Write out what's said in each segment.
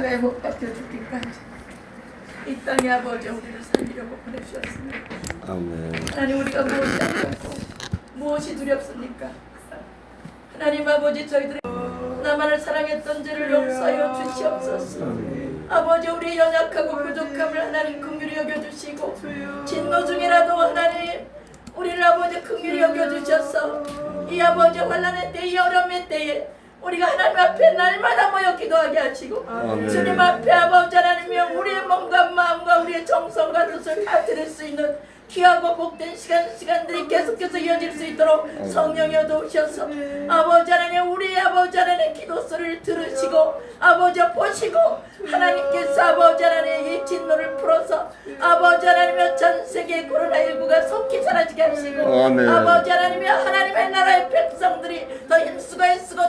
왜 못 박혀 죽기까지 이 땅에 아버지 우리를 살리려고 보내주셨습니다. 아멘. 하나님 우리가 무엇이 두렵고 무엇이 두렵습니까? 하나님 아버지 저희들의 나만을 사랑했던 죄를 용서하여 주시옵소서. 아버지 우리의 연약하고 부족함을 하나님 긍휼히 여겨주시고 진노 중이라도 하나님 우리를 아버지 긍휼히 여겨주셔서 이 아버지 환난의 때에 이 어려움의 때에 우리가 하나님 앞에 날마다 모여 기도하게 하시고 주님 앞에 아버지 하나님이여 우리의 몸과 마음과 우리의 정성과 뜻을 다 드릴 수 있는 귀하고 복된 시간들이 계속해서 이어질 수 있도록 성령이여 도우셔서 아버지 하나님 우리 아버지 하나님의 기도 소리를 들으시고 아버지 보시고 하나님께서 아버지 하나님의 이 진노를 풀어서 아버지 하나님의 전 세계 코로나19가 속히 사라지게 하시고 아버지 하나님의 하나님의 나라의 백성들이 더 힘쓰고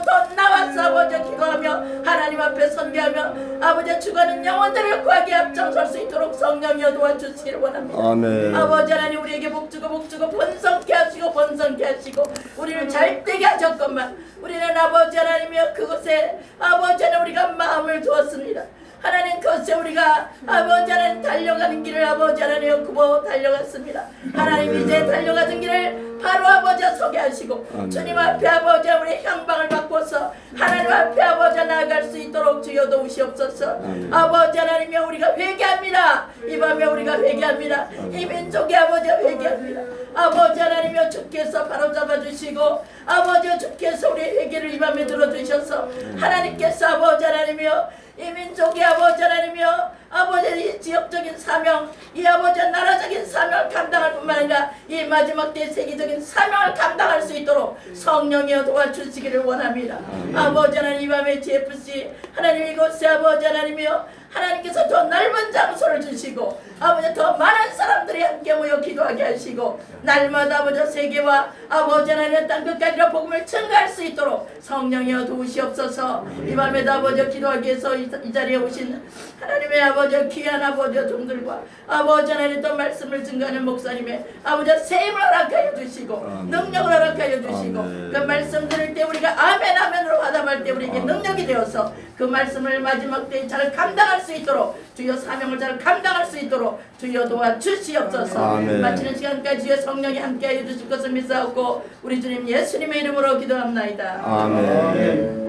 더 나와서 아버지 기도하며 하나님 앞에 선교하며 아버지 죽어가는 영혼들을 구하게 앞장설 수 있도록 성령이여 도와주시기를 원합니다. 아멘. 아버지 하나님 우리에게 복주고 번성케 하시고 우리를 잘되게 하셨건만 우리는 아버지 하나님이여 그곳에 아버지 하나님 우리가 마음을 두었습니다. 하나님 그것에 우리가 아버지 하나님 달려가는 길을 아버지 하나님 굽어 달려갔습니다. 하나님 이제 달려가는 길을 바로 아버지 서게 하시고 주님 앞에 아버지 우리의 향방을 바꿔서 하나님 앞에 아버지 나아갈 수 있도록 주여 도우시옵소서. 아버지 하나님이여 우리가 회개합니다. 이 밤에 우리가 회개합니다. 이 민족의 아버지가 회개합니다. 아버지 하나님이여 주께서 바로잡아 주시고 아버지 주께서 우리의 회개를 이 밤에 들어주셔서 하나님께서 아버지 하나님이여 이 민족의 아버지 하나님이여 아버지 이 지역적인 사명 이 아버지 나라적인 사명을 감당할 뿐만 아니라 이 마지막 때 세계적인 사명을 감당할 수 있도록 성령이여 도와주시기를 원합니다. 아버지 하나님 이 밤에 GFC 하나님 이곳에 아버지 하나님이여 하나님께서 더 넓은 장소를 주시고 아버지 더 많은 사람들이 함께 모여 기도하게 하시고 날마다 아버지 세계와 아버지 하나님의 땅끝까지로 복음을 증가할 수 있도록 성령이여 도우시옵소서. 이 밤에도 아버지 기도하기 위해서 이 자리에 오신 하나님의 아버지 귀한 아버지 종들과 아버지 하나님 또 말씀을 증거하는 목사님의 아버지 세임을 허락하여 주시고 능력을 허락하여 주시고 그 말씀 들을 때 우리가 아멘 아멘으로 화답할 때 우리에게 능력이 되어서 그 말씀을 마지막 때에 잘 감당할 수 있도록 주여 사명을 잘 감당할 수 있도록 주여 도와주시옵소서. 마치는 시간까지 주여 성령이 함께하여 주실 것을 믿사옵고 우리 주님 예수님의 이름으로 기도합나이다. 아멘.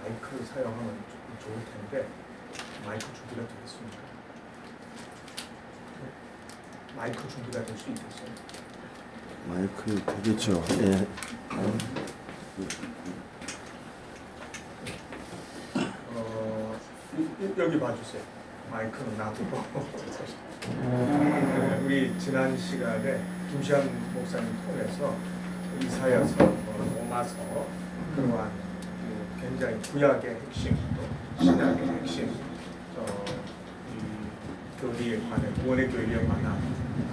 마이크 사용하면 좋을 텐데 마이크 준비가 되겠습니까? 마이크 준비가 될 수 있겠어요? 마이크 되겠죠. 예. 여기 봐주세요. 마이크는 놔두고 우리 지난 시간에 김시환 목사님 통해서 이사야서, 로마서 그러한 굉장히 구약의 핵심, 또 신약의 핵심, 이 교리에 관해 구원의 교리에 관한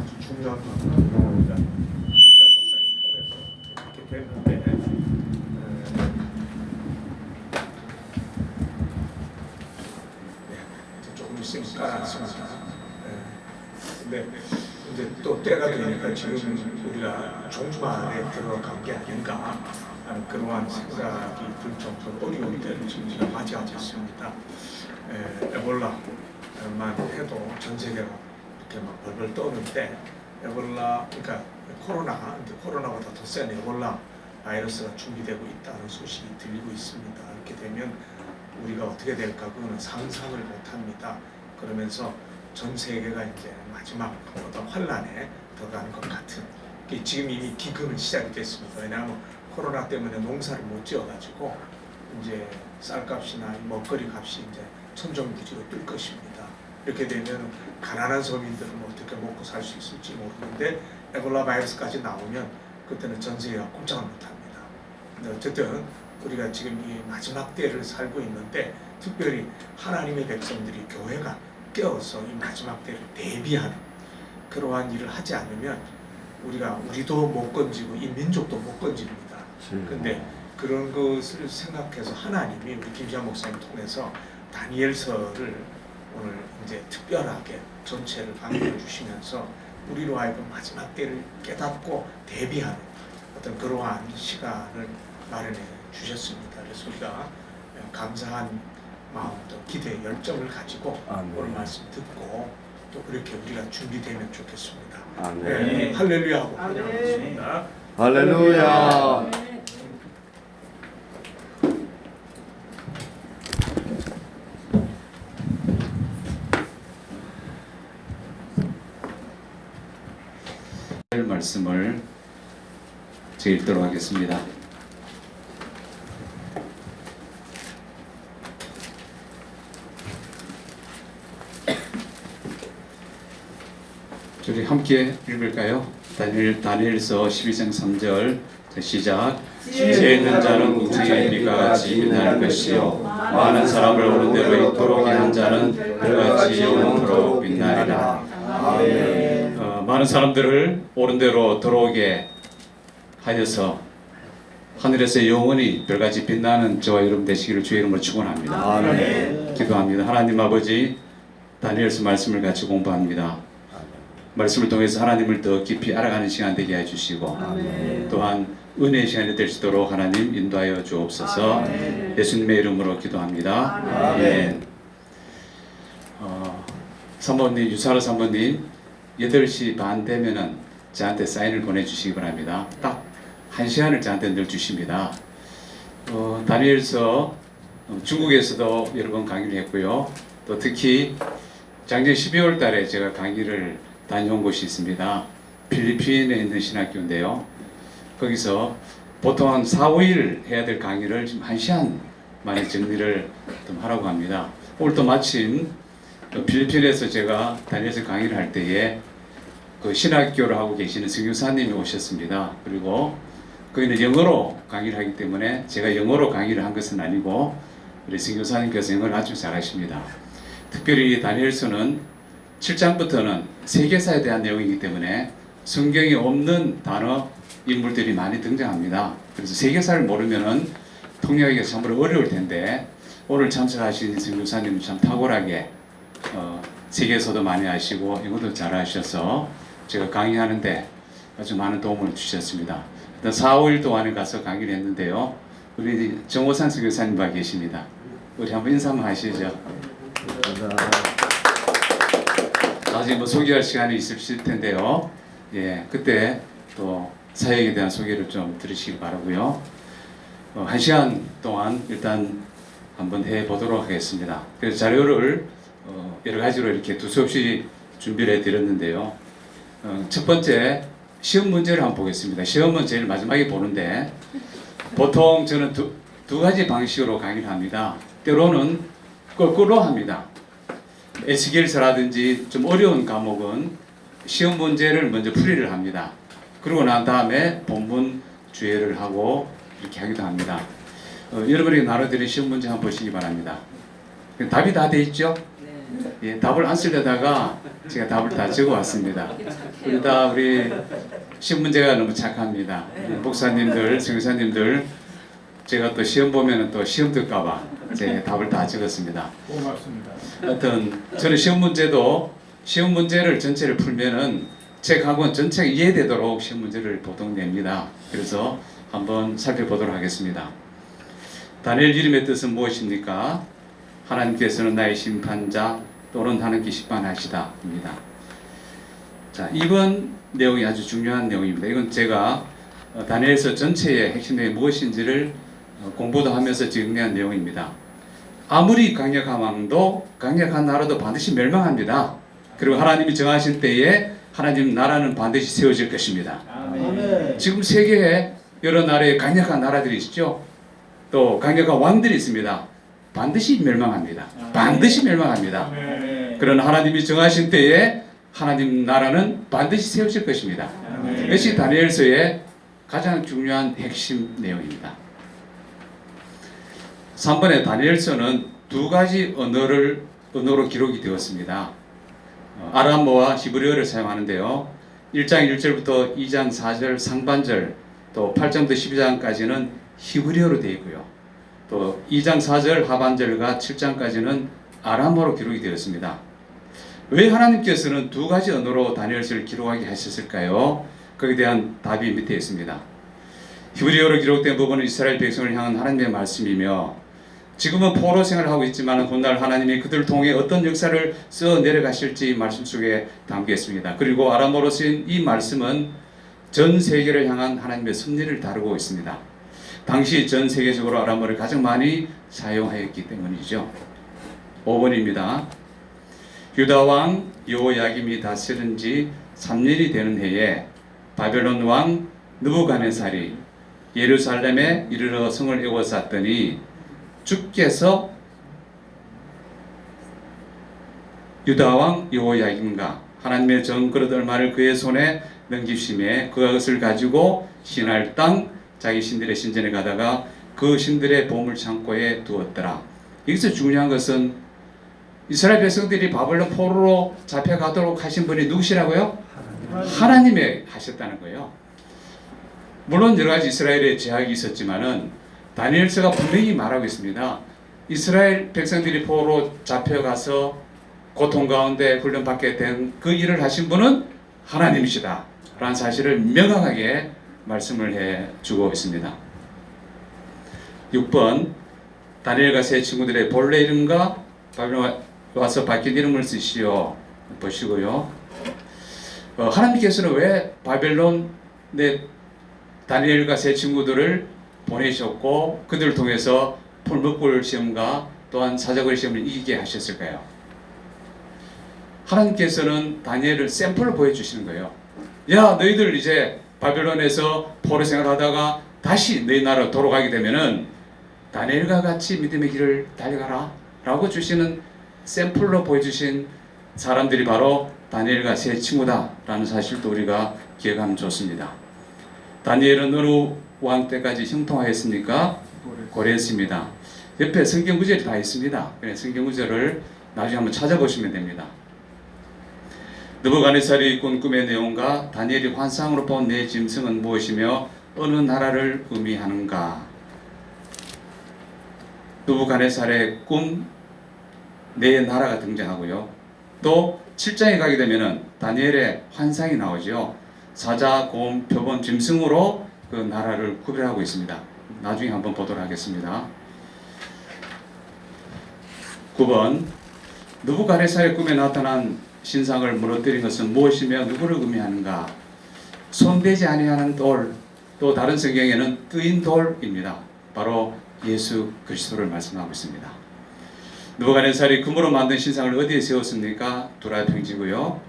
아주 중요한 부분을 김시환 목사님 통해서 이렇게 됐는데 조금 있으면 깔아놨습니다. 근데 이제 또 때가 되니까 지금 우리가 종말에 들어간 게 아닌가 그러한 생각이 들 정도로 어려운 때를 지금 우리가 맞이하고 있습니다. 에볼라만 해도 전 세계가 이렇게 막 벌벌 떠오는데 에볼라, 그러니까 코로나보다 더 센 에볼라 바이러스가 준비되고 있다는 소식이 들리고 있습니다. 이렇게 되면 우리가 어떻게 될까 그거는 상상을 못합니다. 그러면서 전 세계가 이제 마지막 어떤 환란에 들어가는 것 같은 지금 이미 기근은 시작이 됐습니다. 왜냐하면 코로나 때문에 농사를 못 지어가지고 이제 쌀값이나 먹거리 값이 이제 천정부지로 뛸 것입니다. 이렇게 되면 가난한 서민들은 어떻게 먹고 살 수 있을지 모르는데 에볼라 바이러스까지 나오면 그때는 전 세계가 꼼짝을 못합니다. 근데 어쨌든 우리가 지금 이 마지막 때를 살고 있는데 특별히 하나님의 백성들이 교회가 깨어서 이 마지막 때를 대비하는 그러한 일을 하지 않으면 우리도 못 건지고 이 민족도 못 건집니다. 근데 그런 것을 생각해서 하나님이 우리 김시환 목사님 통해서 다니엘서를 오늘 이제 특별하게 전체를 강의해 주시면서 우리로 하여금 마지막 때를 깨닫고 대비하는 어떤 그러한 시간을 마련해 주셨습니다. 그래서 우리가 감사한 마음도 기대 열정을 가지고 아멘. 오늘 말씀 듣고 또 그렇게 우리가 준비되면 좋겠습니다. 아멘. 네, 할렐루야 하고 기도하겠습니다. 할렐루야. 말씀을 제가 읽도록 하겠습니다. 우리 함께 읽을까요? 다니엘서 12장 3절 시작. 지혜 있는 자는 궁창의 빛과 같이 빛날 것이요 많은 사람을 옳은 대로 이토록에 한 자는 그같이 영원토록 빛나리라. 아멘. 많은 사람들을 옳은 대로 들어오게 하여서 하늘에서 영원히 별같이 빛나는 저와 여러분 되시기를 주의 이름으로 축원합니다. 아멘. 기도합니다. 하나님 아버지, 다니엘서 말씀을 같이 공부합니다. 말씀을 통해서 하나님을 더 깊이 알아가는 시간 되게 해주시고 아멘. 또한 은혜의 시간이 될 수 있도록 하나님 인도하여 주옵소서. 아멘. 예수님의 이름으로 기도합니다. 아멘. 사모님, 유사로 사모님 8시 반 되면은 저한테 사인을 보내주시기 바랍니다. 딱 1시간을 저한테 늘 주십니다. 다니엘서 중국에서도 여러 번 강의를 했고요. 또 특히 작년 12월 달에 제가 강의를 다녀온 곳이 있습니다. 필리핀에 있는 신학교인데요. 거기서 보통 한 4, 5일 해야 될 강의를 지금 1시간 만에 정리를 좀 하라고 합니다. 오늘 또 마침 필리핀에서 제가 다니엘서 강의를 할 때에 그 신학교를 하고 계시는 선교사님이 오셨습니다. 그리고 거기는 영어로 강의를 하기 때문에 제가 영어로 강의를 한 것은 아니고 우리 선교사님께서 영어를 아주 잘하십니다. 특별히 다니엘서는 7장부터는 세계사에 대한 내용이기 때문에 성경에 없는 단어, 인물들이 많이 등장합니다. 그래서 세계사를 모르면은 통역하기가 정말 어려울 텐데 오늘 참석하신 선교사님은 참 탁월하게 세계에서도 많이 아시고 영어도 잘 하셔서 제가 강의하는데 아주 많은 도움을 주셨습니다. 일단 4, 5일 동안에 가서 강의를 했는데요. 우리 정호산 선교사님과 계십니다. 우리 한번 인사 한번 하시죠. 나중에 뭐 소개할 시간이 있으실 텐데요. 예, 그때 또 사역에 대한 소개를 좀 들으시기 바라고요. 1시간 동안 일단 한번 해보도록 하겠습니다. 그래서 자료를 여러 가지로 이렇게 두서없이 준비를 해드렸는데요. 첫 번째 시험 문제를 한번 보겠습니다. 시험은 제일 마지막에 보는데 보통 저는 두 가지 방식으로 강의를 합니다. 때로는 거꾸로 합니다. 에스겔서라든지 좀 어려운 과목은 시험 문제를 먼저 풀이를 합니다. 그러고 난 다음에 본문 주의를 하고 이렇게 하기도 합니다. 여러분에게 나눠드린 시험 문제 한번 보시기 바랍니다. 답이 다 돼 있죠? 예, 답을 안 쓰려다가 제가 답을 다 적어 왔습니다. 우리 시험 문제가 너무 착합니다. 목사님들, 선교사님들 제가 또 시험 보면은 또 시험 들까봐 제 답을 다 적었습니다. 고맙습니다. 하여튼 저는 시험 문제를 전체를 풀면은 책 한 권 전체가 이해되도록 시험 문제를 보통 냅니다. 그래서 한번 살펴보도록 하겠습니다. 다니엘 이름의 뜻은 무엇입니까? 하나님께서는 나의 심판자 또는 하나님께 심판하시다 입니다. 자, 이번 내용이 아주 중요한 내용입니다. 이건 제가 다니엘서 전체의 핵심 내용이 무엇인지를 공부도 하면서 정리한 내용입니다. 아무리 강력한 왕도 강력한 나라도 반드시 멸망합니다. 그리고 하나님이 정하신 때에 하나님 나라는 반드시 세워질 것입니다. 아멘. 지금 세계에 여러 나라에 강력한 나라들이 있죠. 또 강력한 왕들이 있습니다. 반드시 멸망합니다. 반드시 멸망합니다. 그러나 하나님이 정하신 때에 하나님 나라는 반드시 세워질 것입니다. 이것이 다니엘서의 가장 중요한 핵심 내용입니다. 3번에 다니엘서는 두 가지 언어로 기록이 되었습니다. 아람어와 히브리어를 사용하는데요. 1장 1절부터 2장 4절 상반절 또 8장부터 12장까지는 히브리어로 되어 있고요. 또 2장 4절 하반절과 7장까지는 아람어로 기록이 되었습니다. 왜 하나님께서는 두 가지 언어로 다니엘서를 기록하게 하셨을까요? 거기에 대한 답이 밑에 있습니다. 히브리어로 기록된 부분은 이스라엘 백성을 향한 하나님의 말씀이며 지금은 포로 생활을 하고 있지만 훗날 하나님이 그들을 통해 어떤 역사를 써 내려가실지 말씀 속에 담겨 있습니다. 그리고 아람어로 쓰인 이 말씀은 전 세계를 향한 하나님의 섭리를 다루고 있습니다. 당시 전 세계적으로 아람어를 가장 많이 사용하였기 때문이죠. 5번입니다. 유다 왕 여호야김이 다스린 지 3년이 되는 해에 바벨론 왕 느부갓네살이 예루살렘에 이르러 성을 에워쌌더니 주께서 유다 왕 여호야김과 하나님의 정그릇 얼마를 그의 손에 넘기심에 그가 그것을 가지고 신할 땅 자기 신들의 신전에 가다가 그 신들의 보물 창고에 두었더라. 여기서 중요한 것은 이스라엘 백성들이 바벨론 포로로 잡혀가도록 하신 분이 누구시라고요? 하나님이 하셨다는 거예요. 물론 여러 가지 이스라엘의 제약이 있었지만은 다니엘서가 분명히 말하고 있습니다. 이스라엘 백성들이 포로로 잡혀가서 고통 가운데 훈련받게 된 그 일을 하신 분은 하나님이시다 라는 사실을 명확하게 말씀을 해주고 있습니다. 6번 다니엘과 세 친구들의 본래 이름과 바벨론 와서 바뀐 이름을 쓰시오. 보시고요. 하나님께서는 왜 바벨론의 다니엘과 세 친구들을 보내셨고 그들을 통해서 풀무불 시험과 또한 사자굴 시험을 이기게 하셨을까요? 하나님께서는 다니엘을 샘플을 보여주시는 거예요. 야, 너희들 이제 바벨론에서 포로 생활하다가 다시 너희 나라로 돌아가게 되면은 다니엘과 같이 믿음의 길을 달려가라 라고 주시는 샘플로 보여주신 사람들이 바로 다니엘과 세 친구다 라는 사실도 우리가 기억하면 좋습니다. 다니엘은 어느 왕 때까지 형통하였습니까? 고레스입니다. 옆에 성경 구절이 다 있습니다. 성경 구절을 나중에 한번 찾아보시면 됩니다. 느부갓네살이 꾼 꿈의 내용과 다니엘이 환상으로 본 네 짐승은 무엇이며 어느 나라를 의미하는가? 느부갓네살의 꿈 네 나라가 등장하고요. 또 7장에 가게 되면은 다니엘의 환상이 나오죠. 사자, 곰, 표본, 짐승으로 그 나라를 구별하고 있습니다. 나중에 한번 보도록 하겠습니다. 9번 느부갓네살의 꿈에 나타난 신상을 무너뜨린 것은 무엇이며 누구를 의미하는가? 손대지 아니하는 돌, 또 다른 성경에는 뜨인 돌입니다. 바로 예수 그리스도를 말씀하고 있습니다. 느부갓네살이 금으로 만든 신상을 어디에 세웠습니까? 두라 평지고요.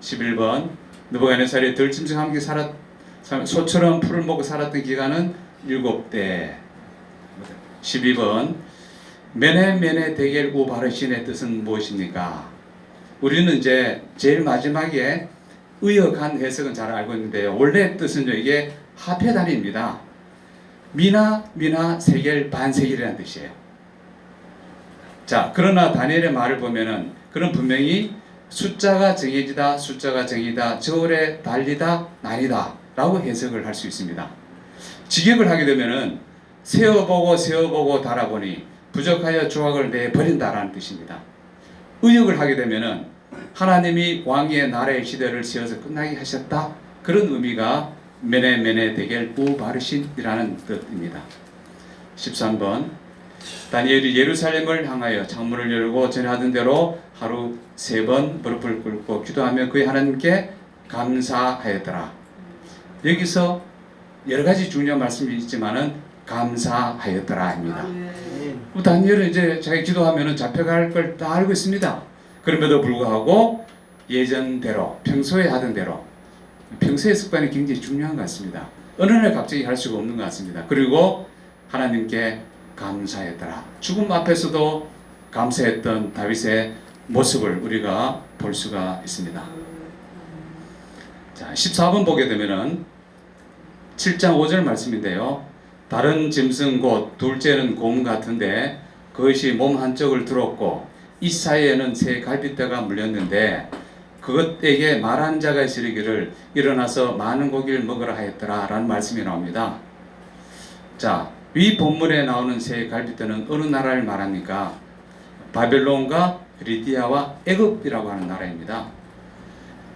11번 느부갓네살이 들짐승과 함께 소처럼 풀을 먹고 살았던 기간은 7대. 12번 메네 데겔 우바르신의 뜻은 무엇입니까? 우리는 이제 제일 마지막에 의역한 해석은 잘 알고 있는데요. 원래 뜻은요, 이게 화폐 단위입니다. 미나 세겔 반세겔이라는 뜻이에요. 자, 그러나 다니엘의 말을 보면은 그런 분명히 숫자가 정해지다, 숫자가 정이다, 저울에 달리다, 나뉘다 라고 해석을 할 수 있습니다. 직역을 하게 되면은 세어보고 달아보니 부족하여 조각을 내버린다라는 뜻입니다. 의역을 하게 되면은 하나님이 왕의 나라의 시대를 세워서 끝나게 하셨다, 그런 의미가 메네 데겔 우바르신이라는 뜻입니다. 13번 다니엘이 예루살렘을 향하여 창문을 열고 전에 하던 대로 하루 3번 무릎을 꿇고 기도하며 그의 하나님께 감사하였더라. 여기서 여러 가지 중요한 말씀이 있지만은 감사하였더라입니다. 다니엘은 이제 자기 기도하면은 잡혀갈 걸 다 알고 있습니다. 그럼에도 불구하고 예전대로 평소에 하던 대로, 평소의 습관이 굉장히 중요한 것 같습니다. 어느 날 갑자기 할 수가 없는 것 같습니다. 그리고 하나님께 감사했더라. 죽음 앞에서도 감사했던 다윗의 모습을 우리가 볼 수가 있습니다. 자, 14번 보게 되면은 7장 5절 말씀인데요. 다른 짐승 곧 둘째는 곰 같은데 그것이 몸 한쪽을 들었고 이 사이에는 새 갈빗대가 물렸는데 그것에게 말한 자가 있으리기를 일어나서 많은 고기를 먹으라 하였더라 라는 말씀이 나옵니다. 자, 위 본문에 나오는 새 갈빗대는 어느 나라를 말합니까? 바벨론과 리디아와 애굽이라고 하는 나라입니다.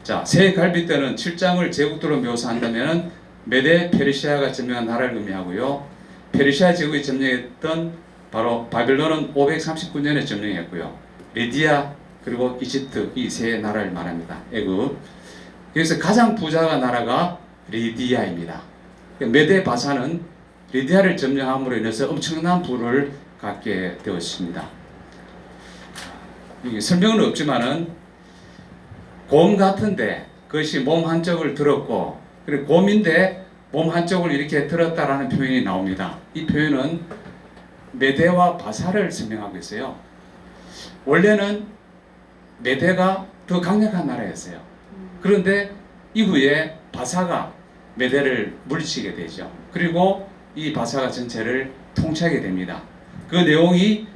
자, 새 갈빗대는 7장을 제국도로 묘사한다면 메데 페르시아가 점령한 나라를 의미하고요. 페르시아 제국이 점령했던 바로 바벨론은 539년에 점령했고요. 리디아 그리고 이집트 이 세 나라를 말합니다. 애굽. 여기서 가장 부자가 나라가 리디아입니다. 메데 바사는 리디아를 점령함으로 인해서 엄청난 부를 갖게 되었습니다. 설명은 없지만은 곰 같은데 그것이 몸 한쪽을 들었고 그리고 곰인데 몸 한쪽을 이렇게 들었다라는 표현이 나옵니다. 이 표현은 메데와 바사를 설명하고 있어요. 원래는 메데가 더 강력한 나라였어요. 그런데 이후에 바사가 메데를 물리치게 되죠. 그리고 이 바사가 전체를 통치하게 됩니다. 그 내용이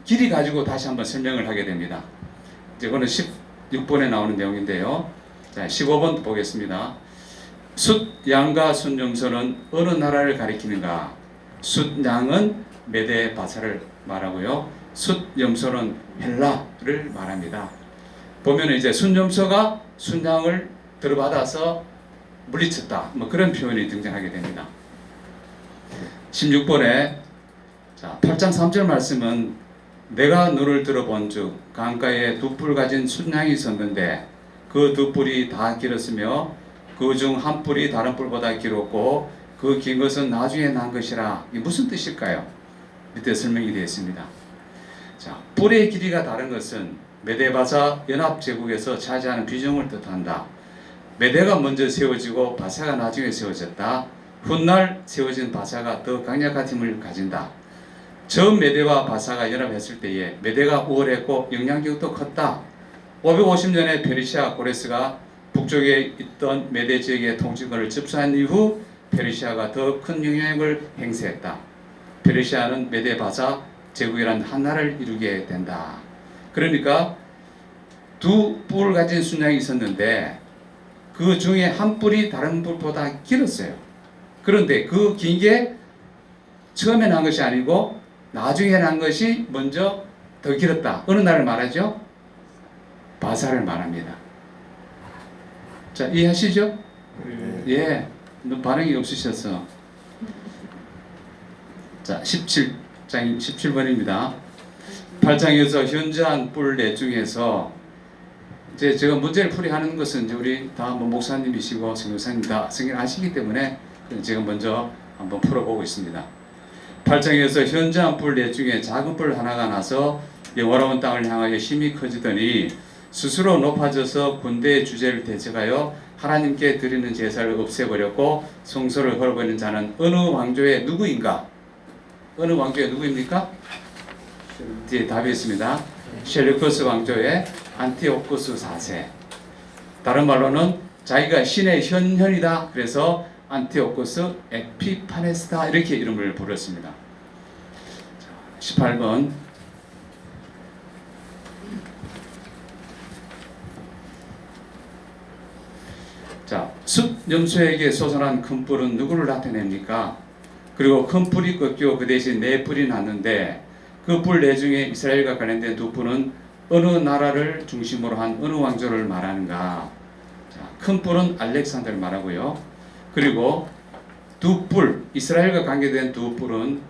길이 가지고 다시 한번 설명을 하게 됩니다. 이거는 16번에 나오는 내용인데요. 자, 15번 보겠습니다. 숫, 양과 숫염소는 어느 나라를 가리키는가? 숫, 양은 메데 바사를 말하고요. 숫, 염소는 헬라를 말합니다. 보면 이제 숫염소가 숫양을 들어받아서 물리쳤다. 뭐 그런 표현이 등장하게 됩니다. 16번에 자, 8장 3절 말씀은 내가 눈을 들어본즉 강가에 두 뿔 가진 숫양이 있었는데 그 두 뿔이 다 길었으며 그 중 한 뿔이 다른 뿔보다 길었고 그 긴 것은 나중에 난 것이라. 이게 무슨 뜻일까요? 밑에 설명이 되어 있습니다. 자, 뿔의 길이가 다른 것은 메데바사 연합제국에서 차지하는 비중을 뜻한다. 메데가 먼저 세워지고 바사가 나중에 세워졌다. 훗날 세워진 바사가 더 강력한 힘을 가진다. 처음 메데와 바사가 연합했을 때에 메데가 우월했고 영향력도 컸다. 550년에 페르시아 고레스가 북쪽에 있던 메데 지역의 통치권을 접수한 이후 페르시아가 더 큰 영향력을 행사했다. 페르시아는 메데 바사 제국이란 한 나라를 이루게 된다. 그러니까 두 뿔 가진 순양이 있었는데 그 중에 한 뿔이 다른 뿔보다 길었어요. 그런데 그 긴 게 처음에 난 것이 아니고 나중에 난 것이 먼저 더 길었다. 어느 나라를 말하죠? 바사를 말합니다. 자, 이해하시죠? 예. 반응이 없으셔서. 자, 17번입니다. 8장에서 현저한 뿔 넷 중에서 이제 제가 문제를 풀이하는 것은 이제 우리 다 목사님이시고 선교사님 다 성경 아시기 때문에 제가 먼저 한번 풀어보고 있습니다. 8장에서 현저한 뿔 넷 중에 작은 뿔 하나가 나서 영화로운 땅을 향하여 힘이 커지더니 스스로 높아져서 군대의 주제를 대적하여 하나님께 드리는 제사를 없애버렸고 성소를 헐어버린 자는 어느 왕조의 누구인가? 어느 왕조의 누구입니까? 뒤에 답이 있습니다. 셀루커스 왕조의 안티오쿠스 4세. 다른 말로는 자기가 신의 현현이다. 그래서 안티오쿠스 에피파네스다 이렇게 이름을 불렀습니다. 18번. 자, 숫 염소에게 솟아난 큰 뿔은 누구를 나타냅니까? 그리고 큰 뿔이 꺾이고 그 대신 네 뿔이 났는데 그 뿔 네 중에 이스라엘과 관련된 두 뿔은 어느 나라를 중심으로 한 어느 왕조를 말하는가? 자, 큰 뿔은 알렉산더를 말하고요. 그리고 두 뿔, 이스라엘과 관계된 두 뿔은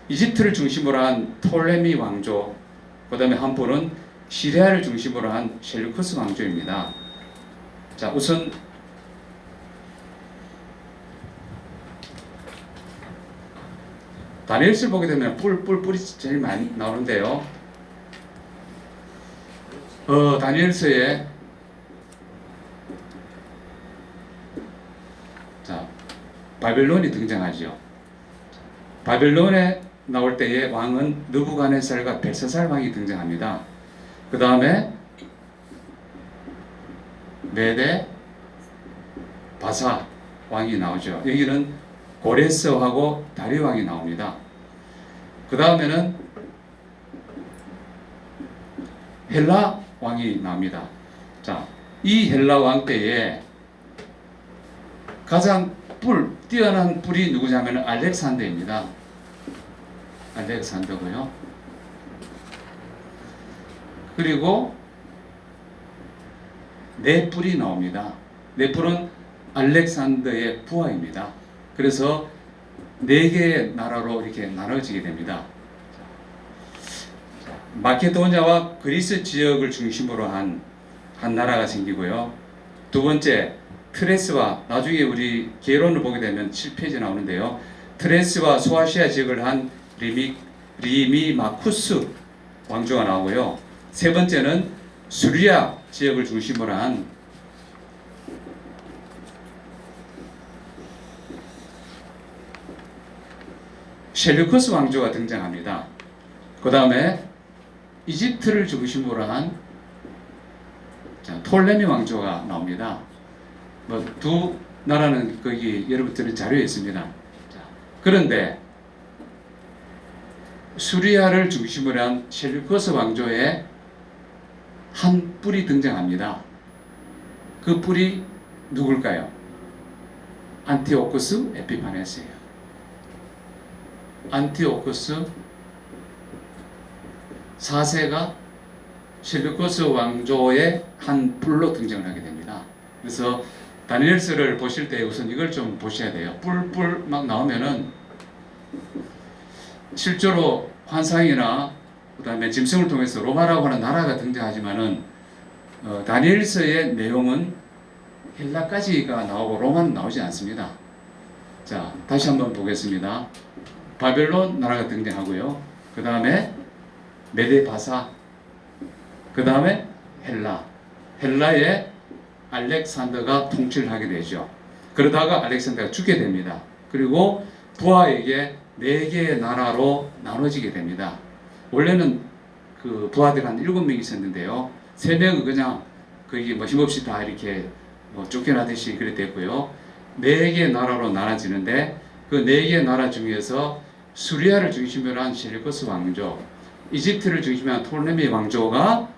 이집트를 중심으로 한 톨레미 왕조, 그 다음에 한 뿔은 시리아를 중심으로 한 셀루커스 왕조입니다. 자, 우선 다니엘서를 보게 되면 뿔이 제일 많이 나오는데요. 다니엘서에 자, 바벨론이 등장하죠. 바벨론에 나올 때의 왕은 느부갓네살과 벨사살 왕이 등장합니다. 그 다음에 메데 바사 왕이 나오죠. 여기는 고레스하고 다리오 왕이 나옵니다. 그 다음에는 헬라 왕이 나옵니다. 자, 이 헬라 왕 때에 가장 뛰어난 뿔이 누구냐면 알렉산더입니다. 알렉산더고요. 그리고 네 뿔이 나옵니다. 네 뿔은 알렉산더의 부하입니다. 그래서 네 개의 나라로 이렇게 나눠지게 됩니다. 마케도니아와 그리스 지역을 중심으로 한 나라가 생기고요. 두 번째, 트레스와, 나중에 우리 개론을 보게 되면 7페이지 나오는데요. 트레스와 소아시아 지역을 한 리미마쿠스 왕조가 나오고요. 세 번째는 수리아 지역을 중심으로 한 셀루커스 왕조가 등장합니다. 그 다음에 이집트를 중심으로 한 톨레미 왕조가 나옵니다. 뭐 두 나라는 거기 여러분들은 자료에 있습니다. 그런데 수리아를 중심으로 한 셀루커스 왕조의 한 뿔이 등장합니다. 그 뿔이 누굴까요? 안티오쿠스 에피파네스예요. 안티오쿠스 4세가 셀루커스 왕조의 한 뿔로 등장을 하게 됩니다. 그래서 다니엘서를 보실 때 우선 이걸 좀 보셔야 돼요. 뿔 막 나오면은 실제로 환상이나 그다음에 짐승을 통해서 로마라고 하는 나라가 등장하지만은 다니엘서의 내용은 헬라까지가 나오고 로마는 나오지 않습니다. 자, 다시 한번 보겠습니다. 바벨론 나라가 등장하고요. 그 다음에 메데바사, 그 다음에 헬라의 알렉산더가 통치를 하게 되죠. 그러다가 알렉산더가 죽게 됩니다. 그리고 부하에게 4개의 나라로 나눠지게 됩니다. 원래는 그 부하들 한 7명 있었는데요. 3명은 그냥 거기 뭐 힘없이 다 이렇게 뭐 쫓겨나듯이 그래 됐고요. 4개의 나라로 나눠지는데 그 4개의 나라 중에서 수리아를 중심으로 한 셀루커스 왕조, 이집트를 중심으로 한 톨레미 왕조가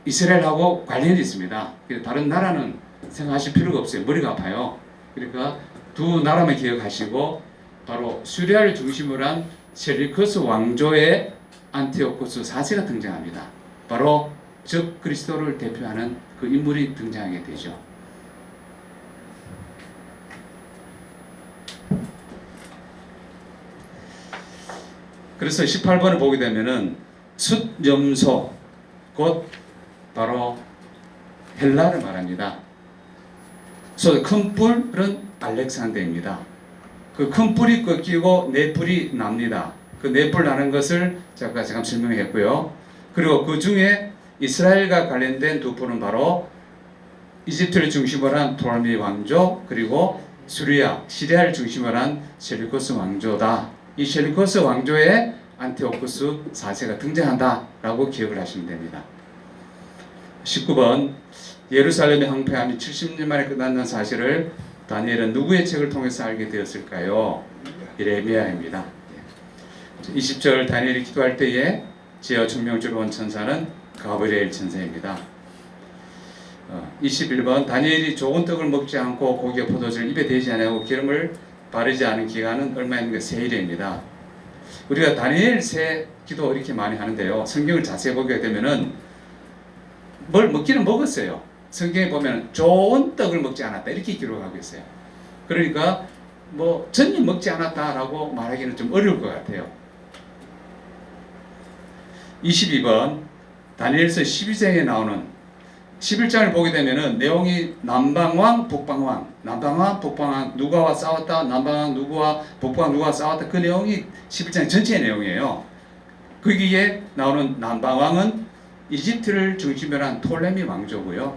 이스라엘하고 관련이 있습니다. 다른 나라는 생각하실 필요가 없어요. 머리가 아파요. 그러니까 두 나라만 기억하시고 바로 수리아를 중심으로 한 셀루커스 왕조의 안티오코스 4세가 등장합니다. 바로 적 그리스도를 대표하는 그 인물이 등장하게 되죠. 그래서 18번을 보게 되면은 숫염소, 곧 바로 헬라를 말합니다. 그래서 큰 뿔은 알렉산더입니다. 그 큰 뿔이 꺾이고 네 뿔이 납니다. 그 네 뿔 나는 것을 제가 잠깐 설명했고요. 그리고 그 중에 이스라엘과 관련된 두 뿔은 바로 이집트를 중심으로 한 톨레미 왕조, 그리고 시리아를 중심으로 한 셀루커스 왕조다. 이 셀루커스 왕조에 안티오쿠스 4세가 등장한다라고 기억을 하시면 됩니다. 19번, 예루살렘의 황폐함이 70년 만에 끝난다는 사실을 다니엘은 누구의 책을 통해서 알게 되었을까요? 예레미야입니다. 20절, 다니엘이 기도할 때에 지어 청명주로 온 천사는 가브리엘 천사입니다. 21번, 다니엘이 좋은 떡을 먹지 않고 고기와 포도주를 입에 대지 않고 기름을 바르지 않은 기간은 얼마입니까? 세일입니다. 우리가 다니엘 새 기도 이렇게 많이 하는데요. 성경을 자세히 보게 되면은 뭘 먹기는 먹었어요. 성경에 보면 좋은 떡을 먹지 않았다 이렇게 기록하고 있어요. 그러니까 뭐 전혀 먹지 않았다라고 말하기는 좀 어려울 것 같아요. 22번, 다니엘서 12장에 나오는 11장을 보게 되면은 내용이 남방왕, 북방왕, 남방왕, 북방왕 누가와 싸웠다, 남방왕 누구와 북방왕 누구와 싸웠다, 그 내용이 11장 전체의 내용이에요. 거기에 나오는 남방왕은 이집트를 중심으로 한 톨레미 왕조고요.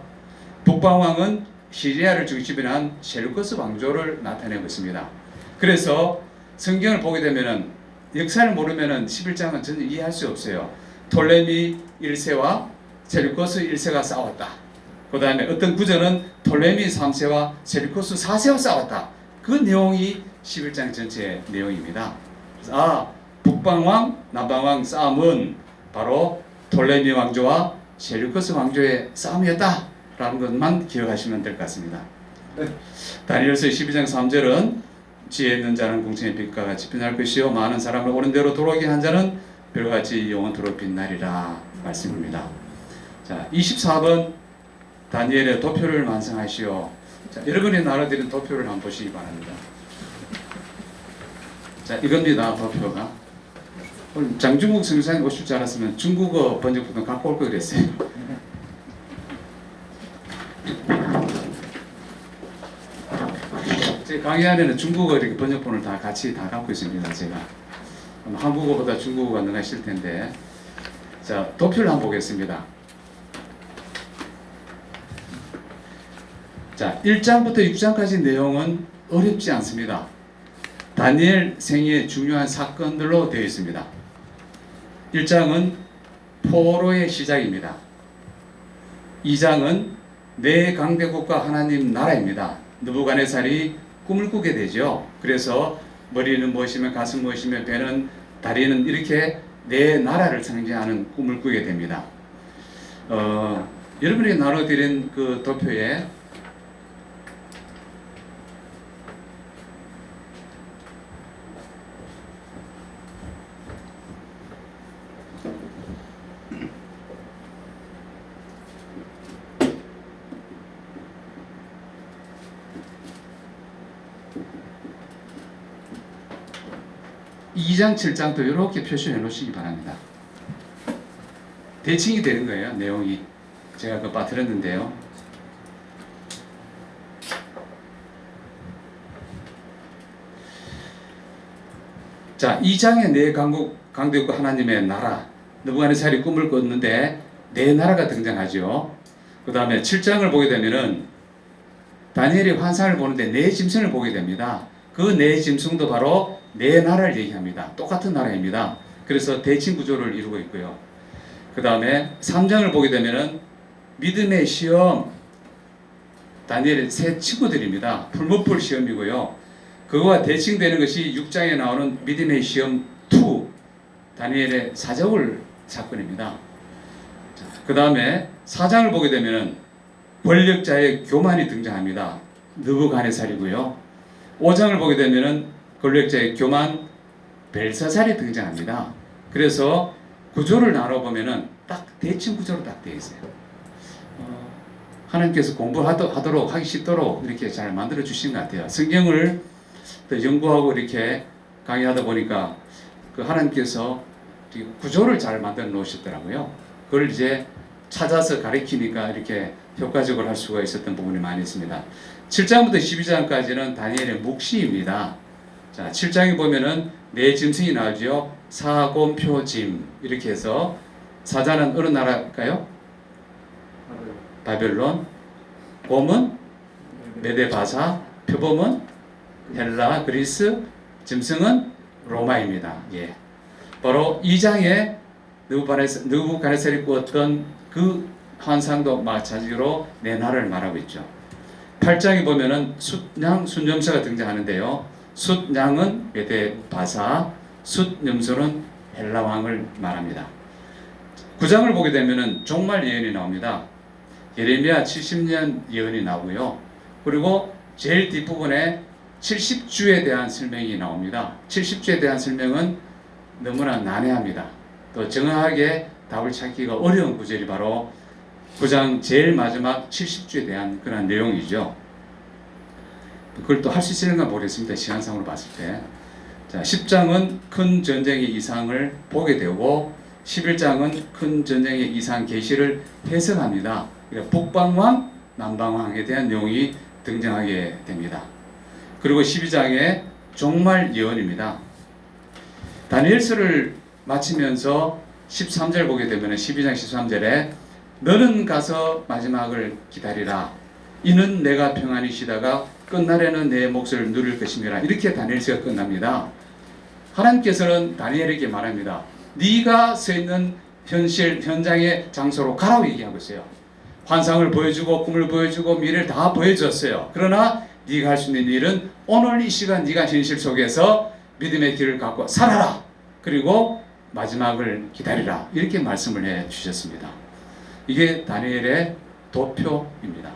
북방왕은 시리아를 중심으로 한 셀루커스 왕조를 나타내고 있습니다. 그래서 성경을 보게 되면은 역사를 모르면은 11장은 전혀 이해할 수 없어요. 톨레미 1세와 셀루커스 1세가 싸웠다. 그 다음에 어떤 구절은 톨레미 3세와 셀루커스 4세와 싸웠다. 그 내용이 11장 전체의 내용입니다. 그래서 북방왕, 남방왕 싸움은 바로 톨레미 왕조와 셀루커스 왕조의 싸움이었다라는 것만 기억하시면 될 것 같습니다. 다니엘서 12장 3절은 지혜 있는 자는 궁창의 빛과 같이 빛날 것이요 많은 사람을 옳은 대로 돌아오게 한 자는 별같이 영원토록 빛나리라 말씀입니다. 자, 24번 다니엘의 도표를 완성하시오. 자, 여러분이 나눠드린 도표를 한번 보시기 바랍니다. 자, 이겁니다. 도표가. 오늘 장중국 선교사님 오실 줄 알았으면 중국어 번역본도 갖고 올 걸 그랬어요. 제 강의 안에는 중국어 이렇게 번역본을 다 같이 다 갖고 있습니다. 제가 한국어보다 중국어가 능하실 텐데, 자, 도표를 한번 보겠습니다. 자, 1장부터 6장까지 내용은 어렵지 않습니다. 다니엘 생애의 중요한 사건들로 되어 있습니다. 1장은 포로의 시작입니다. 2장은 내 강대국과 하나님 나라입니다. 느부갓네살이 꿈을 꾸게 되죠. 그래서 머리는 무엇이며 가슴 무엇이며 배는 다리는 이렇게 내 나라를 상징하는 꿈을 꾸게 됩니다. 여러분에게 나눠드린 그 도표에 이 2장, 7장도 이렇게 표시해 놓으시기 바랍니다. 대칭이 되는 거예요. 내용이. 제가 그 빠뜨렸는데요. 자, 2장에 내 강대국과 하나님의 나라, 느부갓네살이 꿈을 꿨는데 내 나라가 등장하죠. 그 다음에 7장을 보게 되면은 다니엘이 환상을 보는데 네 짐승을 보게 됩니다. 그 네 짐승도 바로 네 나라를 얘기합니다. 똑같은 나라입니다. 그래서 대칭 구조를 이루고 있고요. 그 다음에 3장을 보게 되면은 믿음의 시험, 다니엘의 세 친구들입니다. 풀무풀 시험이고요. 그거와 대칭되는 것이 6장에 나오는 믿음의 시험 2, 다니엘의 사저울 사건입니다. 그 다음에 4장을 보게 되면은 권력자의 교만이 등장합니다. 느부갓네살이고요. 5장을 보게 되면은 권력자의 교만 벨사살이 등장합니다. 그래서 구조를 나눠보면은 딱 대칭 구조로 딱 되어 있어요. 하나님께서 공부하도록 하기 쉽도록 이렇게 잘 만들어 주신 것 같아요. 성경을 또 연구하고 이렇게 강의하다 보니까 그 하나님께서 구조를 잘 만들어 놓으셨더라고요. 그걸 이제 찾아서 가리키니까 이렇게 효과적으로 할 수가 있었던 부분이 많이 있습니다. 7장부터 12장까지는 다니엘의 묵시입니다. 자, 7장에 보면은 네 짐승이 나오죠. 사곰표짐 이렇게 해서 사자는 어느 나라일까요? 바벨론. 곰은 메데바사. 표범은 헬라, 그리스. 짐승은 로마입니다. 예. 바로 2장에 느부갓네살이 꾸었던 그 환상도 마찬가지로 내 나라를 말하고 있죠. 8장에 보면은 숫양, 순염소가 등장하는데요. 숫양은 메데바사, 숫염소는 헬라 왕을 말합니다. 9장을 보게 되면은 종말 예언이 나옵니다. 예레미야 70년 예언이 나오고요. 그리고 제일 뒷부분에 70주에 대한 설명이 나옵니다. 70주에 대한 설명은 너무나 난해합니다. 또 정확하게 답을 찾기가 어려운 구절이 바로 9장 제일 마지막 70주에 대한 그런 내용이죠. 그걸 또 할 수 있을까 모르겠습니다. 시간상으로 봤을 때. 자, 10장은 큰 전쟁의 이상을 보게 되고 11장은 큰 전쟁의 이상 계시를 해석합니다. 북방왕, 남방왕에 대한 내용이 등장하게 됩니다. 그리고 12장에 종말 예언입니다. 다니엘서를 마치면서 13절 보게 되면 12장 13절에 너는 가서 마지막을 기다리라. 이는 내가 평안히 쉬다가 끝날에는 내 몫을 누릴 것임이라. 이렇게 다니엘서가 끝납니다. 하나님께서는 다니엘에게 말합니다. 네가 서 있는 현장의 장소로 가라고 얘기하고 있어요. 환상을 보여주고 꿈을 보여주고 미래를 다 보여줬어요. 그러나 네가 할 수 있는 일은 오늘 이 시간 네가 현실 속에서 믿음의 길을 갖고 살아라. 그리고 마지막을 기다리라. 이렇게 말씀을 해 주셨습니다. 이게 다니엘의 도표입니다.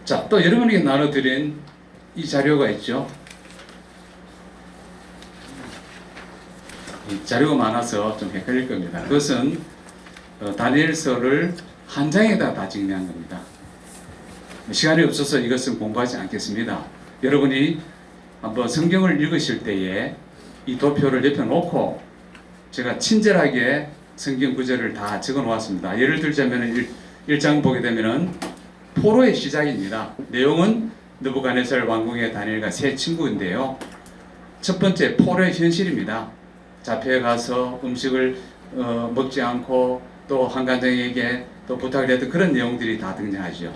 자, 또 여러분에게 나눠드린 이 자료가 있죠. 이 자료가 많아서 좀 헷갈릴 겁니다. 그것은 다니엘서를 한 장에다 다 정리한 겁니다. 시간이 없어서 이것은 공부하지 않겠습니다. 여러분이 한번 성경을 읽으실 때에 이 도표를 옆에 놓고 제가 친절하게 성경 구절을 다 적어 놓았습니다. 예를 들자면 1장 보게 되면은 포로의 시작입니다. 내용은 느부갓네살 왕궁의 다니엘과 세 친구인데요. 첫 번째 포로의 현실입니다. 잡혀가서 음식을 먹지 않고 또 한간장에게 또 부탁을 했던 그런 내용들이 다 등장하죠.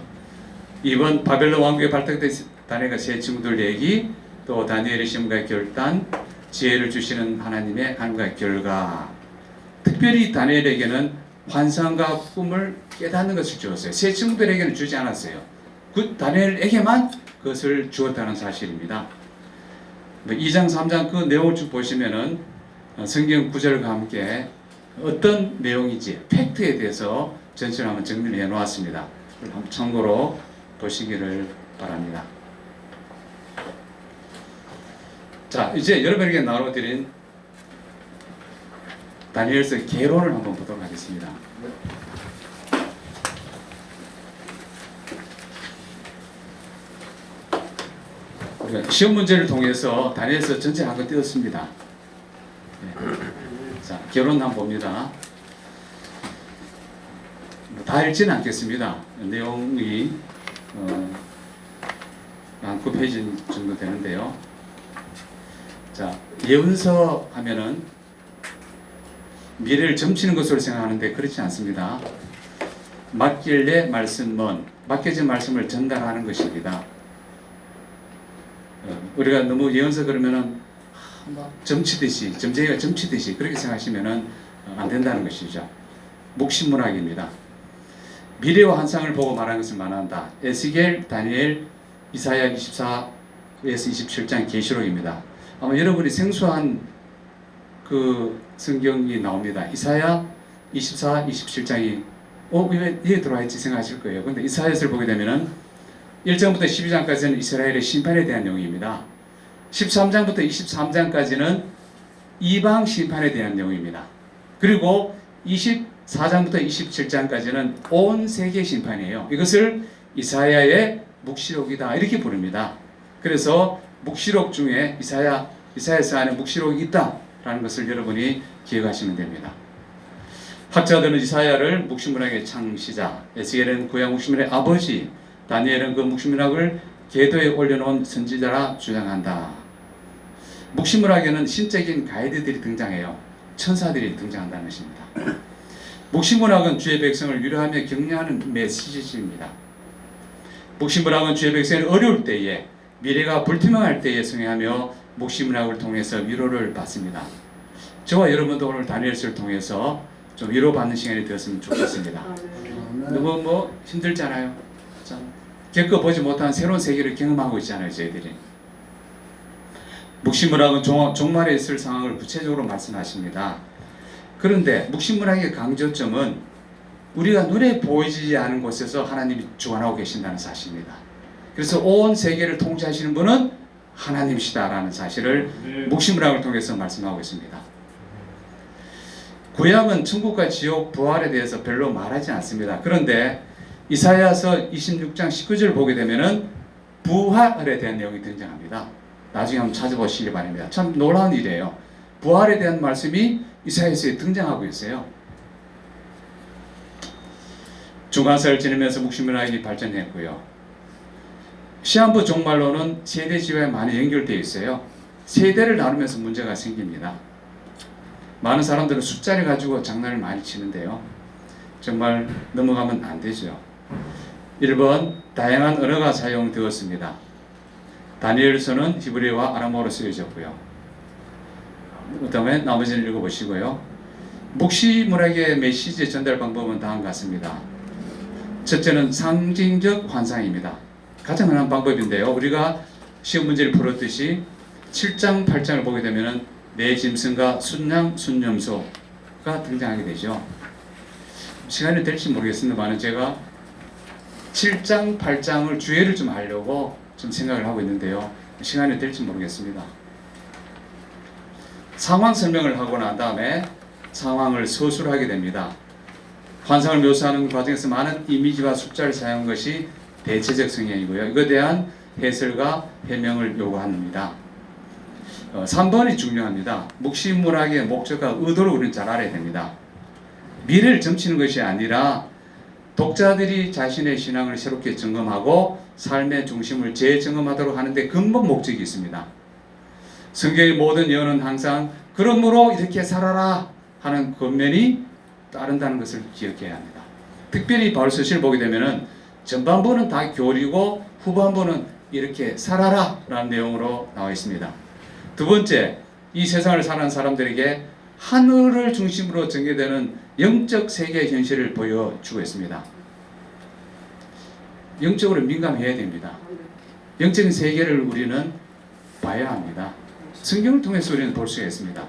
이번 바벨론 왕국에 발탁된 다니엘과 세 친구들 얘기, 또 다니엘의 시험과 결단, 지혜를 주시는 하나님의 하나님과의 결과. 특별히 다니엘에게는 환상과 꿈을 깨닫는 것을 주었어요. 세 친구들에게는 주지 않았어요. 그 다니엘에게만 그것을 주었다는 사실입니다. 2장 3장 그 내용을 쭉 보시면은 성경 구절과 함께 어떤 내용인지 팩트에 대해서 전체를 한번 정리를 해 놓았습니다. 한번 참고로 보시기를 바랍니다. 자, 이제 여러분에게 나눠드린 다니엘서 개론을 한번 보도록 하겠습니다. 우리가 시험 문제를 통해서 다니엘서 전체 한번 띄웠습니다. 네. 자, 개론 한번 봅니다. 다 읽지는 않겠습니다. 내용이 한 9페이지 정도 되는데요. 자, 예언서 하면은 미래를 점치는 것으로 생각하는데 그렇지 않습니다. 맡길래 말씀은 맡겨진 말씀을 전달하는 것입니다. 우리가 너무 예언서 그러면은 점치듯이 점쟁이가 점치듯이 그렇게 생각하시면은 안 된다는 것이죠. 묵신문학입니다. 미래와 환상을 보고 말하는 것을 말한다. 에스겔, 다니엘, 이사야 24에서 27장 계시록입니다. 아마 여러분이 생소한 그 성경이 나옵니다. 이사야 24, 27장이 왜 여기 들어와 있지 생각하실 거예요. 그런데 이사야서를 보게 되면은 1장부터 12장까지는 이스라엘의 심판에 대한 내용입니다. 13장부터 23장까지는 이방 심판에 대한 내용입니다. 그리고 24장부터 27장까지는 온 세계 심판이에요. 이것을 이사야의 묵시록이다 이렇게 부릅니다. 그래서 묵시록 중에 이사야서 안에 묵시록이 있다라는 것을 여러분이 기억하시면 됩니다. 학자들은 이사야를 묵시문학의 창시자, 에스겔은 구약 묵시문학의 아버지, 다니엘은 그 묵시문학을 궤도에 올려놓은 선지자라 주장한다. 묵시문학에는 신적인 가이드들이 등장해요. 천사들이 등장한다는 것입니다. 묵시문학은 주의 백성을 위로하며 격려하는 메시지입니다. 묵시문학은 주의 백성이 어려울 때에 미래가 불투명할 때에 성행하며 묵시문학을 통해서 위로를 받습니다. 저와 여러분도 오늘 다니엘서를 통해서 좀 위로받는 시간이 되었으면 좋겠습니다. 너무 힘들잖아요. 겪어보지 못한 새로운 세계를 경험하고 있잖아요. 저희들이. 묵시문학은 종말에 있을 상황을 구체적으로 말씀하십니다. 그런데 묵시문학의 강조점은 우리가 눈에 보이지 않은 곳에서 하나님이 주관하고 계신다는 사실입니다. 그래서 온 세계를 통치하시는 분은 하나님이시다라는 사실을 묵시문학을 통해서 말씀하고 있습니다. 구약은 천국과 지옥, 부활에 대해서 별로 말하지 않습니다. 그런데 이사야서 26장 19절을 보게 되면은 부활에 대한 내용이 등장합니다. 나중에 한번 찾아보시기 바랍니다. 참 놀라운 일이에요. 부활에 대한 말씀이 이사야서에 등장하고 있어요. 중간세를 지내면서 묵시문학이 발전했고요. 시한부 종말로는 세대 지화에 많이 연결되어 있어요. 세대를 나누면서 문제가 생깁니다. 많은 사람들은 숫자를 가지고 장난을 많이 치는데요. 정말 넘어가면 안 되죠. 1번 다양한 언어가 사용되었습니다. 다니엘서는 히브리어와 아람어로 쓰여졌고요. 그 다음에 나머지는 읽어보시고요. 묵시문학의 메시지 전달 방법은 다음과 같습니다. 첫째는 상징적 환상입니다. 가장 흔한 방법인데요. 우리가 시험 문제를 풀었듯이 7장, 8장을 보게 되면 내 짐승과 순양, 순염소가 등장하게 되죠. 시간이 될지 모르겠습니다만 제가 7장, 8장을 주의를 좀 하려고 좀 생각을 하고 있는데요. 시간이 될지 모르겠습니다. 상황 설명을 하고 난 다음에 상황을 서술하게 됩니다. 환상을 묘사하는 과정에서 많은 이미지와 숫자를 사용한 것이 대체적 성향이고요. 이거에 대한 해설과 해명을 요구합니다. 3번이 중요합니다. 묵시문학의 목적과 의도를 우리는 잘 알아야 됩니다. 미래를 점치는 것이 아니라 독자들이 자신의 신앙을 새롭게 점검하고 삶의 중심을 재점검하도록 하는데 근본 목적이 있습니다. 성경의 모든 예언은 항상 그러므로 이렇게 살아라 하는 겉면이 따른다는 것을 기억해야 합니다. 특별히 바울서신을 보게 되면은 전반부는 다 교리고 후반부는 이렇게 살아라 라는 내용으로 나와 있습니다. 두 번째, 이 세상을 사는 사람들에게 하늘을 중심으로 전개되는 영적 세계의 현실을 보여주고 있습니다. 영적으로 민감해야 됩니다. 영적인 세계를 우리는 봐야 합니다. 성경을 통해서 우리는 볼 수가 있습니다.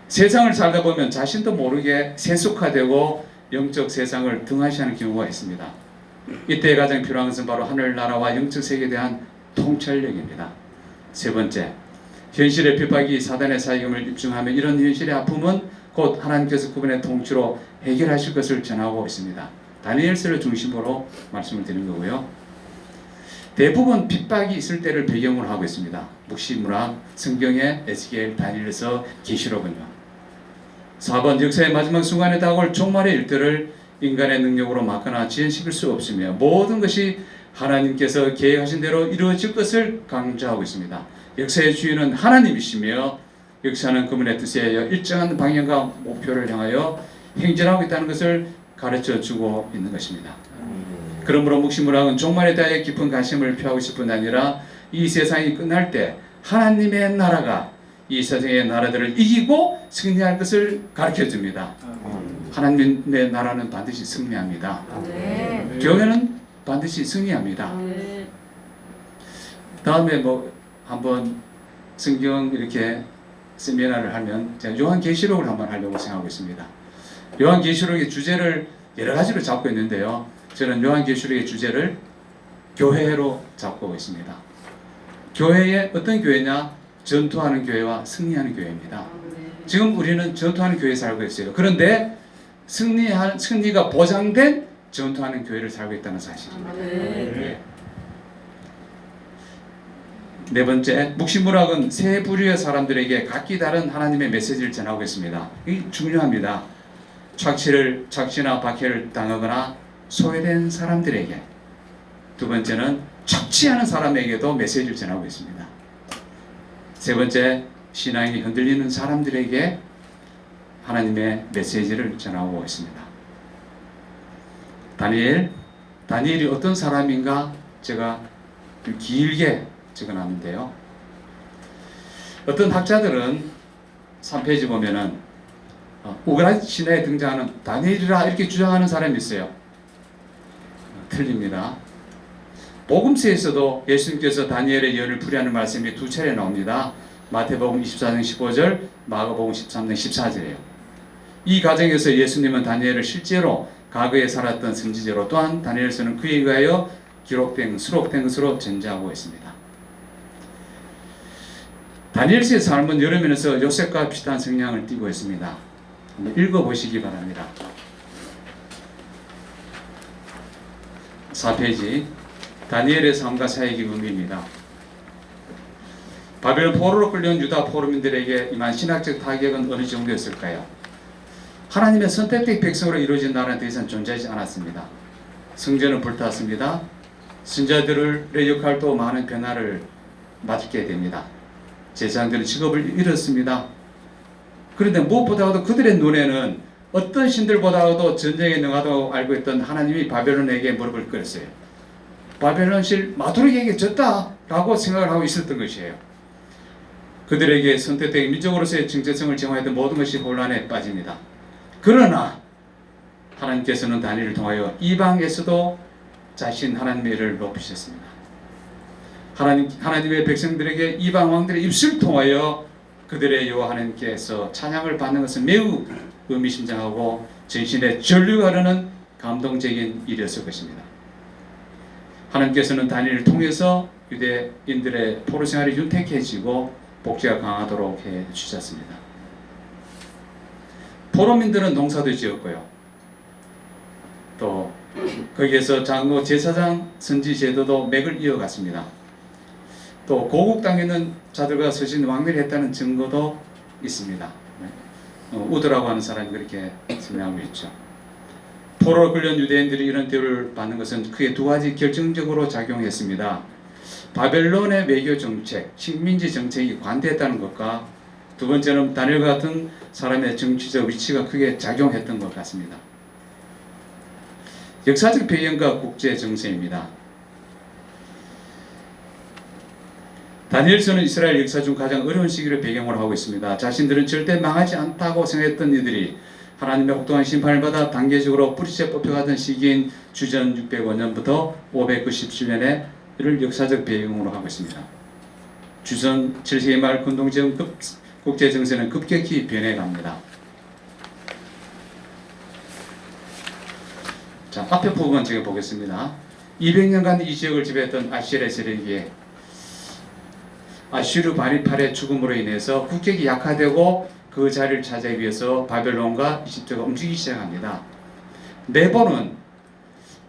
세상을 살다 보면 자신도 모르게 세속화되고 영적 세상을 등한시하는 경우가 있습니다. 이때 가장 필요한 것은 바로 하늘나라와 영적 세계에 대한 통찰력입니다. 세 번째, 현실의 핍박이 사단의 사역임을 입증하며 이런 현실의 아픔은 곧 하나님께서 그분의 통치로 해결하실 것을 전하고 있습니다. 다니엘서를 중심으로 말씀을 드리는 거고요. 대부분 핍박이 있을 때를 배경으로 하고 있습니다. 묵시문학, 성경의 에스겔, 다니엘서, 계시록은요. 4번, 역사의 마지막 순간에 다가올 종말의 일들을 인간의 능력으로 막거나 지연시킬 수 없으며 모든 것이 하나님께서 계획하신 대로 이루어질 것을 강조하고 있습니다. 역사의 주인은 하나님이시며 역사는 그분의 뜻에 의하여 일정한 방향과 목표를 향하여 행진하고 있다는 것을 가르쳐주고 있는 것입니다. 그러므로 묵시문학은 종말에 대해 깊은 관심을 표하고 싶은 게 아니라 이 세상이 끝날 때 하나님의 나라가 이 세상의 나라들을 이기고 승리할 것을 가르쳐줍니다. 하나님의 나라는 반드시 승리합니다. 네. 교회는 반드시 승리합니다. 다음에 한번 성경 이렇게 세미나를 하면 제가 요한계시록을 한번 하려고 생각하고 있습니다. 요한계시록의 주제를 여러 가지로 잡고 있는데요. 저는 요한계시록의 주제를 교회로 잡고 있습니다. 교회의 어떤 교회냐? 전투하는 교회와 승리하는 교회입니다. 지금 우리는 전투하는 교회에 살고 있어요. 그런데 승리가 보장된 전투하는 교회를 살고 있다는 사실입니다. 네 번째, 묵시문학은 세 부류의 사람들에게 각기 다른 하나님의 메시지를 전하고 있습니다. 이게 중요합니다. 착취나 박해를 당하거나 소외된 사람들에게, 두 번째는 착취하는 사람에게도 메시지를 전하고 있습니다. 세 번째, 신앙이 흔들리는 사람들에게 하나님의 메시지를 전하고 있습니다. 다니엘이 어떤 사람인가 제가 길게 적어놨는데요. 어떤 학자들은 3페이지 보면은 우그라디 신화에 등장하는 다니엘이라 이렇게 주장하는 사람이 있어요. 틀립니다. 복음서에서도 예수님께서 다니엘의 예언을 풀이하는 말씀이 두 차례 나옵니다. 마태복음 24장 15절, 마가복음 13장 14절이에요. 이 과정에서 예수님은 다니엘을 실제로 과거에 살았던 선지자로, 또한 다니엘서는 그에 의하여 수록된 것으로 전제하고 있습니다. 다니엘서의 삶은 여러 면에서 요셉과 비슷한 성향을 띠고 있습니다. 한번 읽어보시기 바랍니다. 4페이지, 다니엘의 삶과 사역의 의미입니다. 바벨론 포로로 끌려온 유다 포로민들에게 임한 신학적 타격은 어느 정도였을까요? 하나님의 선택된 백성으로 이루어진 나라는 더 이상 존재하지 않았습니다. 성전은 불탔습니다. 선지자들의 역할도 많은 변화를 맞게 됩니다. 제사장들은 직업을 잃었습니다. 그런데 무엇보다도 그들의 눈에는 어떤 신들보다도 전쟁에 능하다고 알고 있던 하나님이 바벨론에게 무릎을 꿇었어요. 바벨론실 마두르기에게 졌다라고 생각을 하고 있었던 것이에요. 그들에게 선택된 민족으로서의 정체성을 정화했던 모든 것이 혼란에 빠집니다. 그러나 하나님께서는 다니엘을 통하여 이방에서도 자신 하나님의 일을 높이셨습니다. 하나님의 백성들에게 이방 왕들의 입술을 통하여 그들의 여호와 하나님께서 찬양을 받는 것은 매우 의미심장하고 전신에 전류가 흐르는 감동적인 일이었을 것입니다. 하나님께서는 다니엘을 통해서 유대인들의 포로 생활이 윤택해지고 복지가 강하도록 해 주셨습니다. 포로민들은 농사도 지었고요. 또 거기에서 장로 제사장 선지 제도도 맥을 이어갔습니다. 또 고국 땅에 있는 자들과 서신 왕래를 했다는 증거도 있습니다. 우드라고 하는 사람이 그렇게 설명하고 있죠. 포로로 끌려온 유대인들이 이런 대우를 받는 것은 크게 두 가지 결정적으로 작용했습니다. 바벨론의 외교 정책, 식민지 정책이 관대했다는 것과 두 번째는 다니엘 같은 사람의 정치적 위치가 크게 작용했던 것 같습니다. 역사적 배경과 국제 정세입니다. 다니엘서는 이스라엘 역사 중 가장 어려운 시기를 배경으로 하고 있습니다. 자신들은 절대 망하지 않다고 생각했던 이들이 하나님의 혹독한 심판을 받아 단계적으로 뿌리째 뽑혀가던 시기인 주전 605년부터 597년에 이를 역사적 배경으로 하고 있습니다. 주전 7세기 말 근동지역 국제 정세는 급격히 변해갑니다. 자, 앞에 부분 제가 보겠습니다. 200년간 이 지역을 지배했던 아시리아 세력이 아슈르 바니팔의 죽음으로 인해서 국격이 약화되고 그 자리를 차지하기 위해서 바벨론과 이집트가 움직이기 시작합니다. 네보는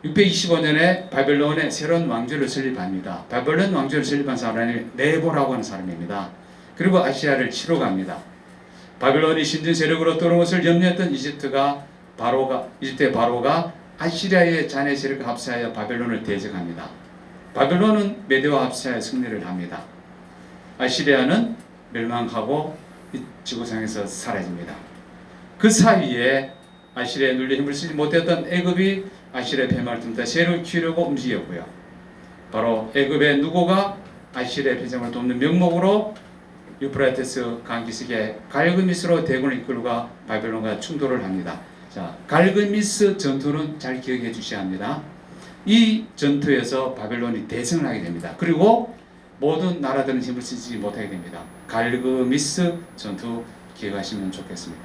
625년에 바벨론의 새로운 왕조를 설립합니다. 바벨론 왕조를 설립한 사람이 네보라고 하는 사람입니다. 그리고 아시아를 치러 갑니다. 바벨론이 신진 세력으로 떠오른 것을 염려했던 이집트의 바로가 아시리아의 자네 세력과 합세하여 바벨론을 대적합니다. 바벨론은 메대와 합세하여 승리를 합니다. 아시리아는 멸망하고 이 지구상에서 사라집니다. 그 사이에 아시리아의 눌려 힘을 쓰지 못했던 애굽이 아시리아의 패망을 틈타 세력을 키우려고 움직였고요. 바로 애굽의 누고가 아시리아의 패망을 돕는 명목으로 유프라테스 강기슭에 갈그미스로 대군을 이끌고 바벨론과 충돌을 합니다. 자, 갈그미스 전투는 잘 기억해 주셔야 합니다. 이 전투에서 바벨론이 대승을 하게 됩니다. 그리고 모든 나라들은 힘을 쓰지 못하게 됩니다. 갈그미스 전투 기억하시면 좋겠습니다.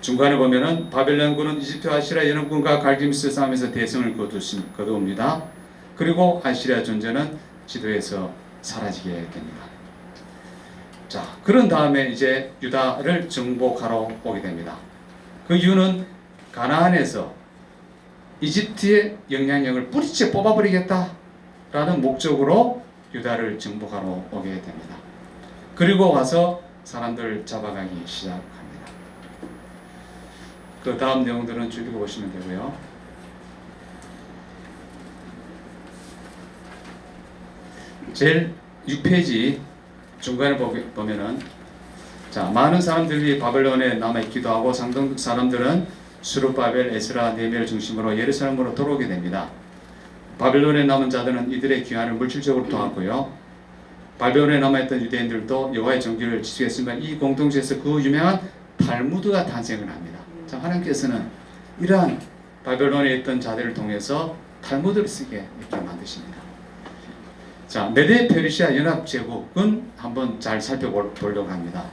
중간에 보면은 바벨론군은 이집트 아시리아 연합군과 갈그미스 싸움에서 대승을 거두옵니다. 그리고 아시리아 존재는 지도에서 사라지게 됩니다. 자, 그런 다음에 이제 유다를 정복하러 오게 됩니다. 그 이유는 가나안에서 이집트의 영향력을 뿌리째 뽑아버리겠다라는 목적으로 유다를 정복하러 오게 됩니다. 그리고 와서 사람들을 잡아가기 시작합니다. 그 다음 내용들은 쭉 읽어보시면 되고요. 제일 6페이지 중간에 보면은 자, 많은 사람들이 바벨론에 남아있기도 하고 상당 사람들은 수룹바벨, 에스라, 네헤미야를 중심으로 예루살렘으로 돌아오게 됩니다. 바벨론에 남은 자들은 이들의 귀환을 물질적으로 도왔고요. 바벨론에 남아있던 유대인들도 여호와의 정규를 지키겠지만 이 공동체에서 그 유명한 탈무드가 탄생을 합니다. 자, 하나님께서는 이러한 바벨론에 있던 자들을 통해서 탈무드를 쓰게 이렇게 만드십니다. 자, 메데 페르시아 연합 제국은 한번 잘 살펴보려고 합니다.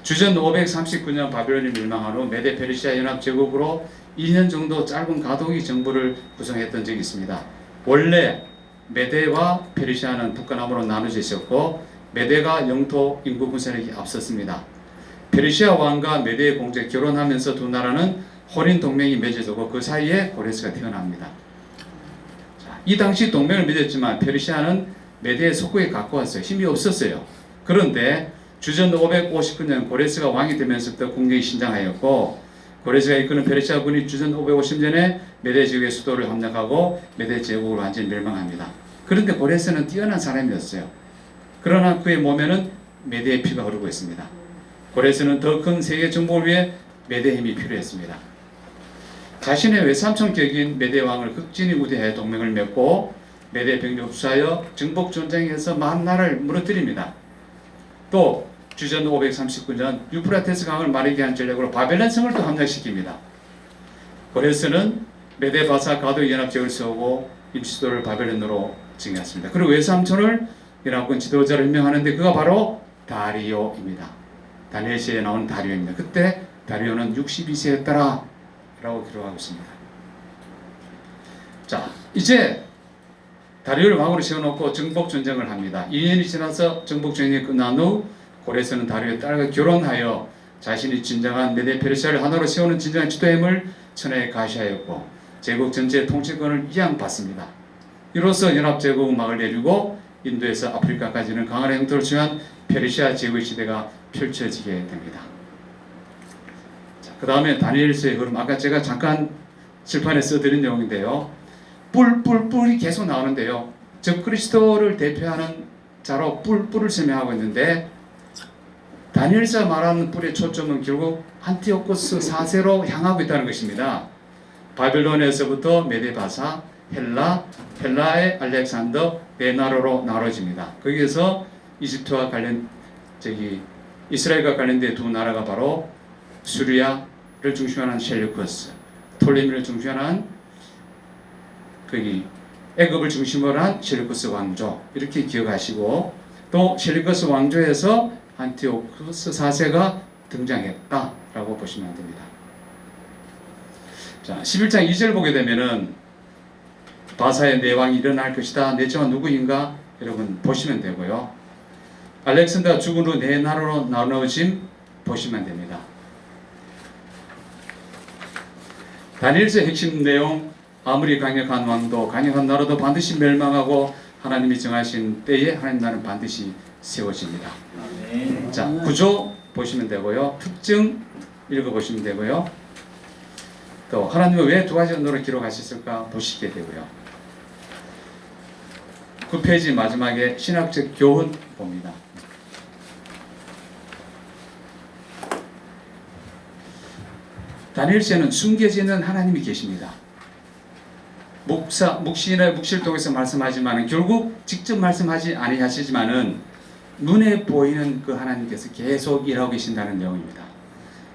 주전 539년 바벨론이 멸망한 후 메데 페르시아 연합 제국으로 2년 정도 짧은 가동기 정부를 구성했던 적이 있습니다. 원래 메데와 페르시아는 북과 남으로 나눠져 있었고 메데가 영토 인구 분산력이 앞섰습니다. 페르시아 왕과 메데의 공주가 결혼하면서 두 나라는 혼인 동맹이 맺어지고 그 사이에 고레스가 태어납니다. 자, 이 당시 동맹을 맺었지만 페르시아는 메데의 속국에 가까웠어요. 힘이 없었어요. 그런데 주전 559년 고레스가 왕이 되면서부터 국력이 신장하였고 고레스가 이끄는 페르시아군이 주전 550년에 메데 제국의 수도를 함락하고 메데 제국을 완전히 멸망합니다. 그런데 고레스는 뛰어난 사람이었어요. 그러나 그의 몸에는 메데의 피가 흐르고 있습니다. 고레스는 더 큰 세계 정복을 위해 메데의 힘이 필요했습니다. 자신의 외삼촌 격인 메데 왕을 극진히 우대하여 동맹을 맺고 메데 병력 흡수하여 정복 전쟁에서 만나를 무너뜨립니다. 또 주전 539년 유프라테스 강을 마르게 한 전략으로 바벨론 성을 또 함락시킵니다. 고레스는 메데 바사 가도 연합제국을 세우고 임시도를 바벨론으로 정했습니다. 그리고 외삼촌을 연합군 지도자로 임명하는데 그가 바로 다리오입니다. 다니엘서에 나오는 다리오입니다. 그때 다리오는 62세였더라 라고 기록하고 있습니다. 자, 이제 다리를 왕으로 세워놓고 정복 전쟁을 합니다. 2년이 지나서 정복 전쟁이 끝난 후 고레스는 다리의 딸과 결혼하여 자신이 진정한 메데 페르시아를 하나로 세우는 진정한 지도임을 천하에 가시하였고 제국 전체의 통치권을 이양받습니다. 이로써 연합제국 막을 내리고 인도에서 아프리카까지는 강한 영토를 취한 페르시아 제국의 시대가 펼쳐지게 됩니다. 그 다음에 다니엘서의 흐름, 아까 제가 잠깐 칠판에 써드린 내용인데요. 뿔이 계속 나오는데요. 적그리스도를 대표하는 자로 뿔을 설명하고 있는데 다니엘서 말하는 뿔의 초점은 결국 안티오코스 4세로 향하고 있다는 것입니다. 바빌론에서부터 메데바사, 헬라의 알렉산더, 네 나라로 나눠집니다. 거기에서 이집트와 이스라엘과 관련된 두 나라가 바로 수리아를 중심으로 한 셀루커스, 톨레미를 중심으로 한 애굽을 중심으로 한 셀루커스 왕조, 이렇게 기억하시고, 또 셀루커스 왕조에서 안티오코스 4세가 등장했다라고 보시면 됩니다. 자, 11장 2절 보게 되면은 바사의 내왕이 일어날 것이다. 내처가 누구인가? 여러분 보시면 되고요. 알렉산더가 죽은 후 네 나라로 나누어짐 보시면 됩니다. 다니엘서의 핵심 내용, 아무리 강력한 왕도 강력한 나라도 반드시 멸망하고 하나님이 정하신 때에 하나님 나라는 반드시 세워집니다. 아멘. 자, 구조 보시면 되고요. 특징 읽어보시면 되고요. 또 하나님은 왜 두 가지 언어로 기록하셨을까 보시게 되고요. 9페이지 마지막에 신학적 교훈 봅니다. 다니엘서에는 숨겨지는 하나님이 계십니다. 묵시를 통해서 말씀하지만 결국 직접 말씀하지 아니하시지만은 눈에 보이는 그 하나님께서 계속 일하고 계신다는 내용입니다.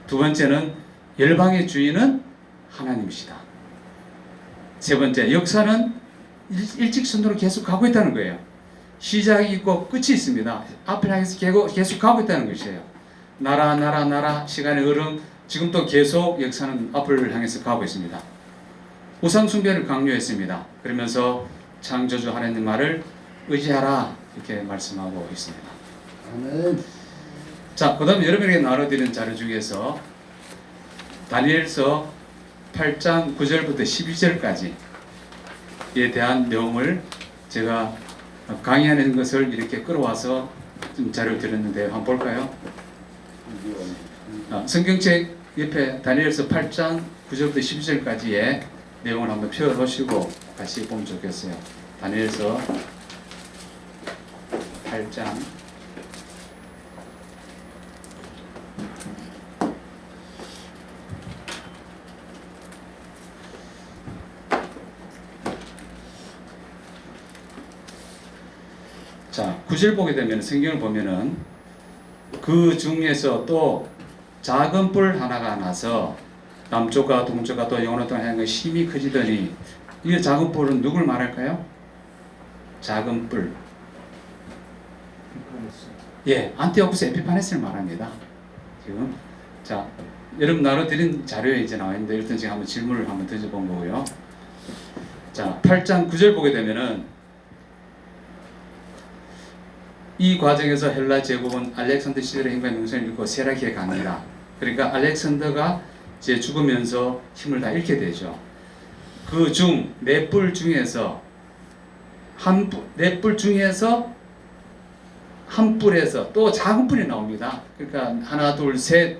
두 번째는 열방의 주인은 하나님이시다. 세 번째, 역사는 일직선으로 계속 가고 있다는 거예요. 시작이 있고 끝이 있습니다. 앞을 향해서 계속 가고 있다는 것이에요. 나라, 시간의 흐름, 지금도 계속 역사는 앞을 향해서 가고 있습니다. 우상 숭배를 강요했습니다. 그러면서 창조주 하나님 말을 의지하라 이렇게 말씀하고 있습니다. 아멘. 자, 그 다음에 여러분에게 나눠드린 자료 중에서 다니엘서 8장 9절부터 12절까지에 대한 내용을 제가 강의하는 것을 이렇게 끌어와서 좀 자료를 드렸는데 한번 볼까요? 성경책 옆에 다니엘서 8장 9절부터 12절까지의 내용을 한번 펴보시고 다시 보면 좋겠어요. 다니엘서 8장 자, 9절 보게 되면 성경을 보면은 그 중에서 또 작은 뿔 하나가 나서 남쪽과 동쪽과 또 영원한 땅을 향해 힘이 커지더니 이 작은 뿔은 누굴 말할까요? 작은 뿔. 예, 안티오쿠스 에피파네스를 말합니다. 지금 자, 여러분 나눠드린 자료에 이제 나와 있는데 일단 제가 한번 질문을 한번 던져본 거고요. 자, 8장 9절 보게 되면은 이 과정에서 헬라 제국은 알렉산더 시대의 행과 명성을 잃고 쇠락해 갑니다. 그러니까 알렉산더가 이제 죽으면서 힘을 다 잃게 되죠. 그 중 네 뿔 중에서 한 뿔에서 또 작은 뿔이 나옵니다. 그러니까 하나, 둘, 셋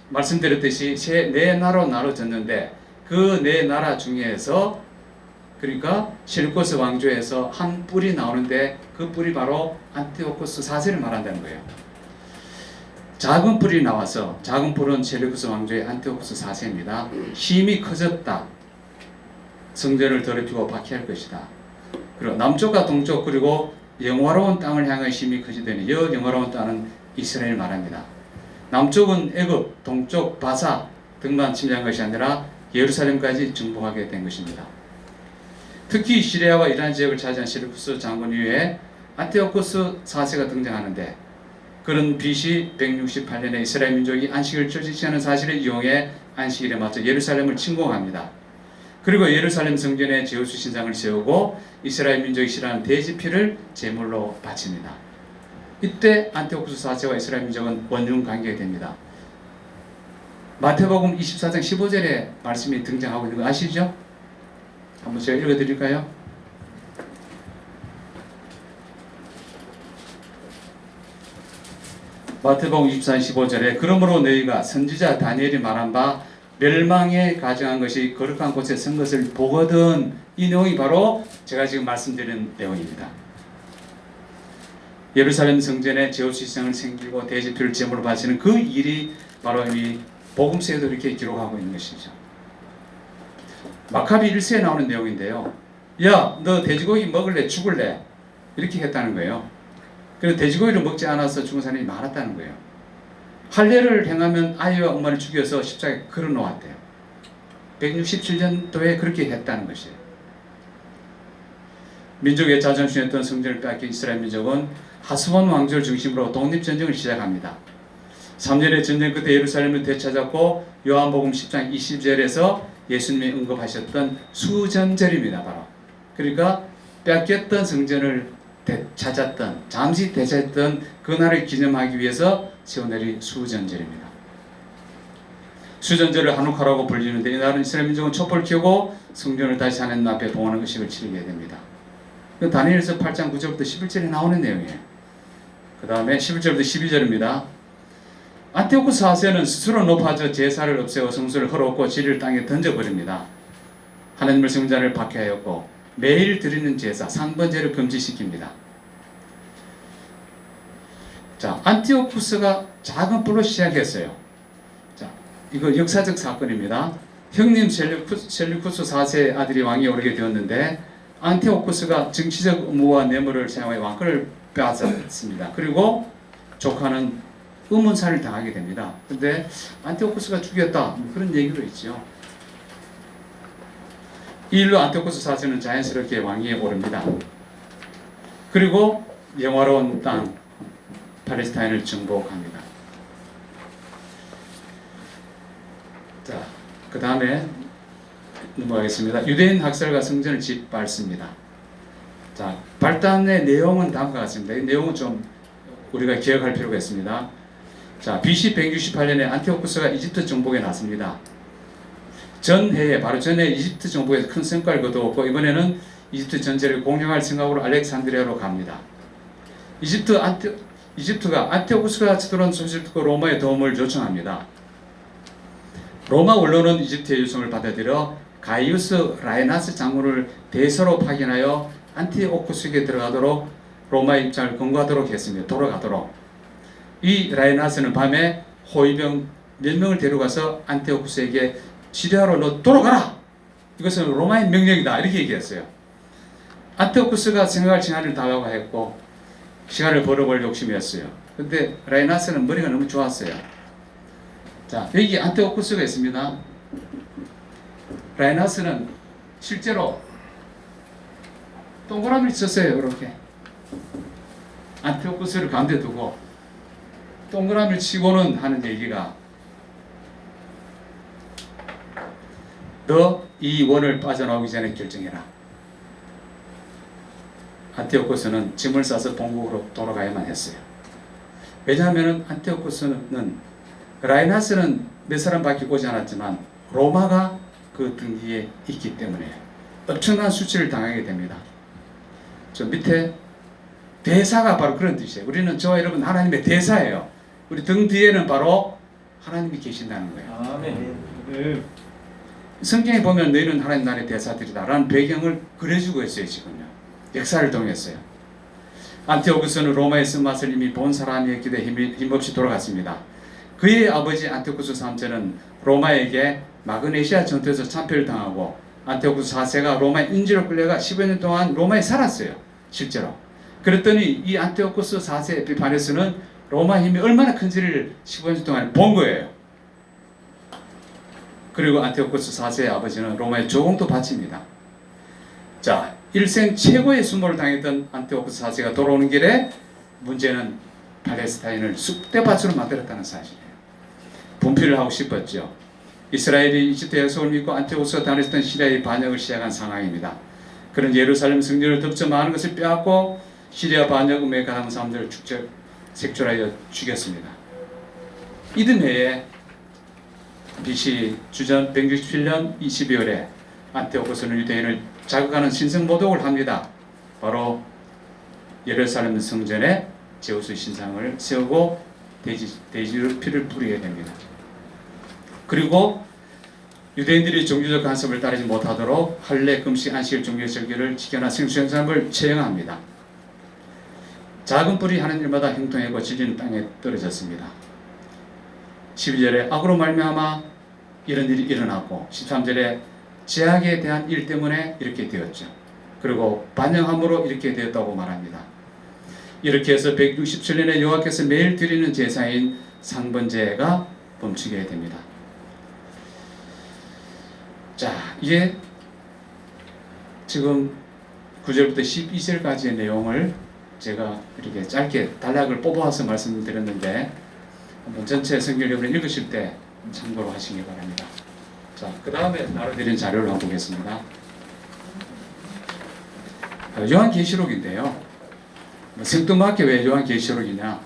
말씀드렸듯이 네 나라로 나눠졌는데 그 네 나라 중에서 그러니까 셀루코스 왕조에서 한 뿔이 나오는데 그 뿔이 바로 안티오코스 4세를 말한다는 거예요. 작은 뿔이 나와서 작은 뿔은 셀루코스 왕조의 안티오코스 4세입니다. 힘이 커졌다. 성전을 더럽히고 박해할 것이다. 그리고 남쪽과 동쪽 그리고 영화로운 땅을 향해 힘이 커지더니 여 영화로운 땅은 이스라엘 말합니다. 남쪽은 애굽, 동쪽 바사 등만 침략한 것이 아니라 예루살렘까지 정복하게 된 것입니다. 특히 시리아와 이란 지역을 차지한 셀루쿠스 장군 이후에 안티오코스 4세가 등장하는데 그런 BC 168년에 이스라엘 민족이 안식일을 지키는 사실을 이용해 안식일에 맞춰 예루살렘을 침공합니다. 그리고 예루살렘 성전에 제우스 신상을 세우고 이스라엘 민족이 싫어하는 돼지피를 제물로 바칩니다. 이때 안티오쿠스 4세와 이스라엘 민족은 원흉 관계가 됩니다. 마태복음 24장 15절에 말씀이 등장하고 있는 거 아시죠? 한번 제가 읽어드릴까요? 마태복음 24장 15절에 그러므로 너희가 선지자 다니엘이 말한 바 멸망에 가정한 것이 거룩한 곳에 선 것을 보거든. 이 내용이 바로 제가 지금 말씀드린 내용입니다. 예루살렘 성전에 제우스 신상을 생기고 돼지피를 제물로 바치는 그 일이 바로 이 복음서에도 이렇게 기록하고 있는 것이죠. 마카비 1세에 나오는 내용인데요. 야, 너 돼지고기 먹을래? 죽을래? 이렇게 했다는 거예요. 그래서 돼지고기를 먹지 않아서 죽은 사람이 많았다는 거예요. 할례를 행하면 아이와 엄마를 죽여서 십자가에 걸어 놓았대요. 167년도에 그렇게 했다는 것이에요. 민족의 자존심이었던 성전을 빼앗긴 이스라엘 민족은 하스본 왕조를 중심으로 독립전쟁을 시작합니다. 3년의 전쟁 끝에 예루살렘을 되찾았고 요한복음 10장 20절에서 예수님이 언급하셨던 수전절입니다. 바로. 그러니까 뺏겼던 성전을 찾았던, 잠시 되찾았던 그날을 기념하기 위해서 세운 날이 수전절입니다. 수전절을 한우카라고 불리는데 이날은 이스라엘 민족은 촛불을 켜고 성전을 다시 하나님 앞에 봉헌하는 의식을 치르게 됩니다. 다니엘서 8장 9절부터 11절에 나오는 내용이에요. 그 다음에 11절부터 12절입니다. 안티오쿠스 4세는 스스로 높아져 제사를 없애고 성소를 헐었고 진리를 땅에 던져버립니다. 하나님을 성전을 박해하였고 매일 드리는 제사 상번제를 금지시킵니다. 자, 안티오쿠스가 작은 불로 시작했어요. 자, 이거 역사적 사건입니다. 형님 셀루쿠스 4세의 아들이 왕이 오르게 되었는데 안티오쿠스가 정치적 의무와 뇌물을 사용해 왕권을 빼앗았습니다. 그리고 조카는 의문사를 당하게 됩니다. 그런데 안티오쿠스가 죽였다 그런 얘기도 있죠. 이 일로 안티오쿠스 4세는 자연스럽게 왕위에 오릅니다. 그리고 영화로운 땅 팔레스타인을 정복합니다. 자, 그 다음에 넘어가겠습니다. 유대인 학살과 성전을 짓밟습니다. 자, 발단의 내용은 다음과 같습니다. 이 내용은 좀 우리가 기억할 필요가 있습니다. 자, BC 168년에 안티오쿠스가 이집트 정복에 나섭니다. 전해에 바로 전해 이집트 정복에서 큰 성과를 거두었고 이번에는 이집트 전체를 공격할 생각으로 알렉산드리아로 갑니다. 이집트가 안티오쿠스가 쳐들어온 소식을 듣고 로마의 도움을 요청합니다. 로마 언론은 이집트의 요청을 받아들여 가이우스 라이나스 장군을 대서로 파견하여 안티오쿠스에게 들어가도록 로마의 입장을 권고하도록 했습니다. 돌아가도록. 이 라이나스는 밤에 호위병 몇 명을 데려가서 안티오쿠스에게 시리아로 너 돌아가라! 이것은 로마의 명령이다. 이렇게 얘기했어요. 안티오쿠스가 생각할 시간을 다가했고 시간을 벌어볼 욕심이었어요. 근데 라이나스는 머리가 너무 좋았어요. 자, 여기 안티오쿠스가 있습니다. 라이나스는 실제로 동그라미를 쳤어요. 이렇게 안티오쿠스를 가운데 두고 동그라미를 치고는 하는 얘기가 너 이 원을 빠져나오기 전에 결정해라. 안티오쿠스는 짐을 싸서 본국으로 돌아가야만 했어요. 왜냐하면 안티오쿠스는 라이나스는 몇 사람밖에 오지 않았지만 로마가 그 등 뒤에 있기 때문에 엄청난 수치를 당하게 됩니다. 저 밑에 대사가 바로 그런 뜻이에요. 우리는 저와 여러분 하나님의 대사예요. 우리 등 뒤에는 바로 하나님이 계신다는 거예요. 아멘. 성경에 보면 너희는 하나님 나라의 대사들이다 라는 배경을 그려주고 있어요. 지금요. 역사를 통했어요. 안티오쿠스는 로마의 쓴맛을 이미 본 사람이었기 때문에 힘없이 돌아갔습니다. 그의 아버지 안티오쿠스 3세는 로마에게 마그네시아 전투에서 참패를 당하고 안티오쿠스 4세가 로마의 인질로 끌려가 15년 동안 로마에 살았어요. 실제로. 그랬더니 이 안티오쿠스 4세 에피파네스는 로마 힘이 얼마나 큰지를 15년 동안 본 거예요. 그리고 안티오쿠스 4세의 아버지는 로마에 조공도 바칩니다. 자, 일생 최고의 수모를 당했던 안티오쿠스 4세가 돌아오는 길에 문제는 팔레스타인을 쑥대밭으로 만들었다는 사실이에요. 분필을 하고 싶었죠. 이스라엘이 이집트 약속을 믿고 안티오코스가 다녔던 시리아의 반역을 시작한 상황입니다. 그런 예루살렘 성전을 덮쳐 많은 것을 빼앗고 시리아 반역음에 가담한 사람들을 색출하여 죽였습니다. 이듬해에 BC 주전 167년 12월에 안티오코스는 유대인을 자극하는 신성모독을 합니다. 바로 예루살렘 성전에 제우스 신상을 세우고 돼지로 피를 뿌리게 됩니다. 그리고 유대인들이 종교적 간섭을 따르지 못하도록 할례, 금식, 안식일, 종교 절기를 지켜나 생수행사를 처형합니다. 작은 뿌리 하는 일마다 형통하고 진리는 땅에 떨어졌습니다. 12절에 악으로 말미암아 이런 일이 일어났고 13절에 제약에 대한 일 때문에 이렇게 되었죠. 그리고 반영함으로 이렇게 되었다고 말합니다. 이렇게 해서 167년에 여호와께서 매일 드리는 제사인 상번제가 멈추게 됩니다. 자, 이게 지금 9절부터 12절까지의 내용을 제가 이렇게 짧게 단락을 뽑아서 말씀드렸는데 한번 전체 성경을 읽으실 때 참고로 하시기 바랍니다. 자, 그 다음에 나눠드린 자료를 한번 보겠습니다. 요한계시록인데요. 생뚱맞게 왜 요한계시록이냐?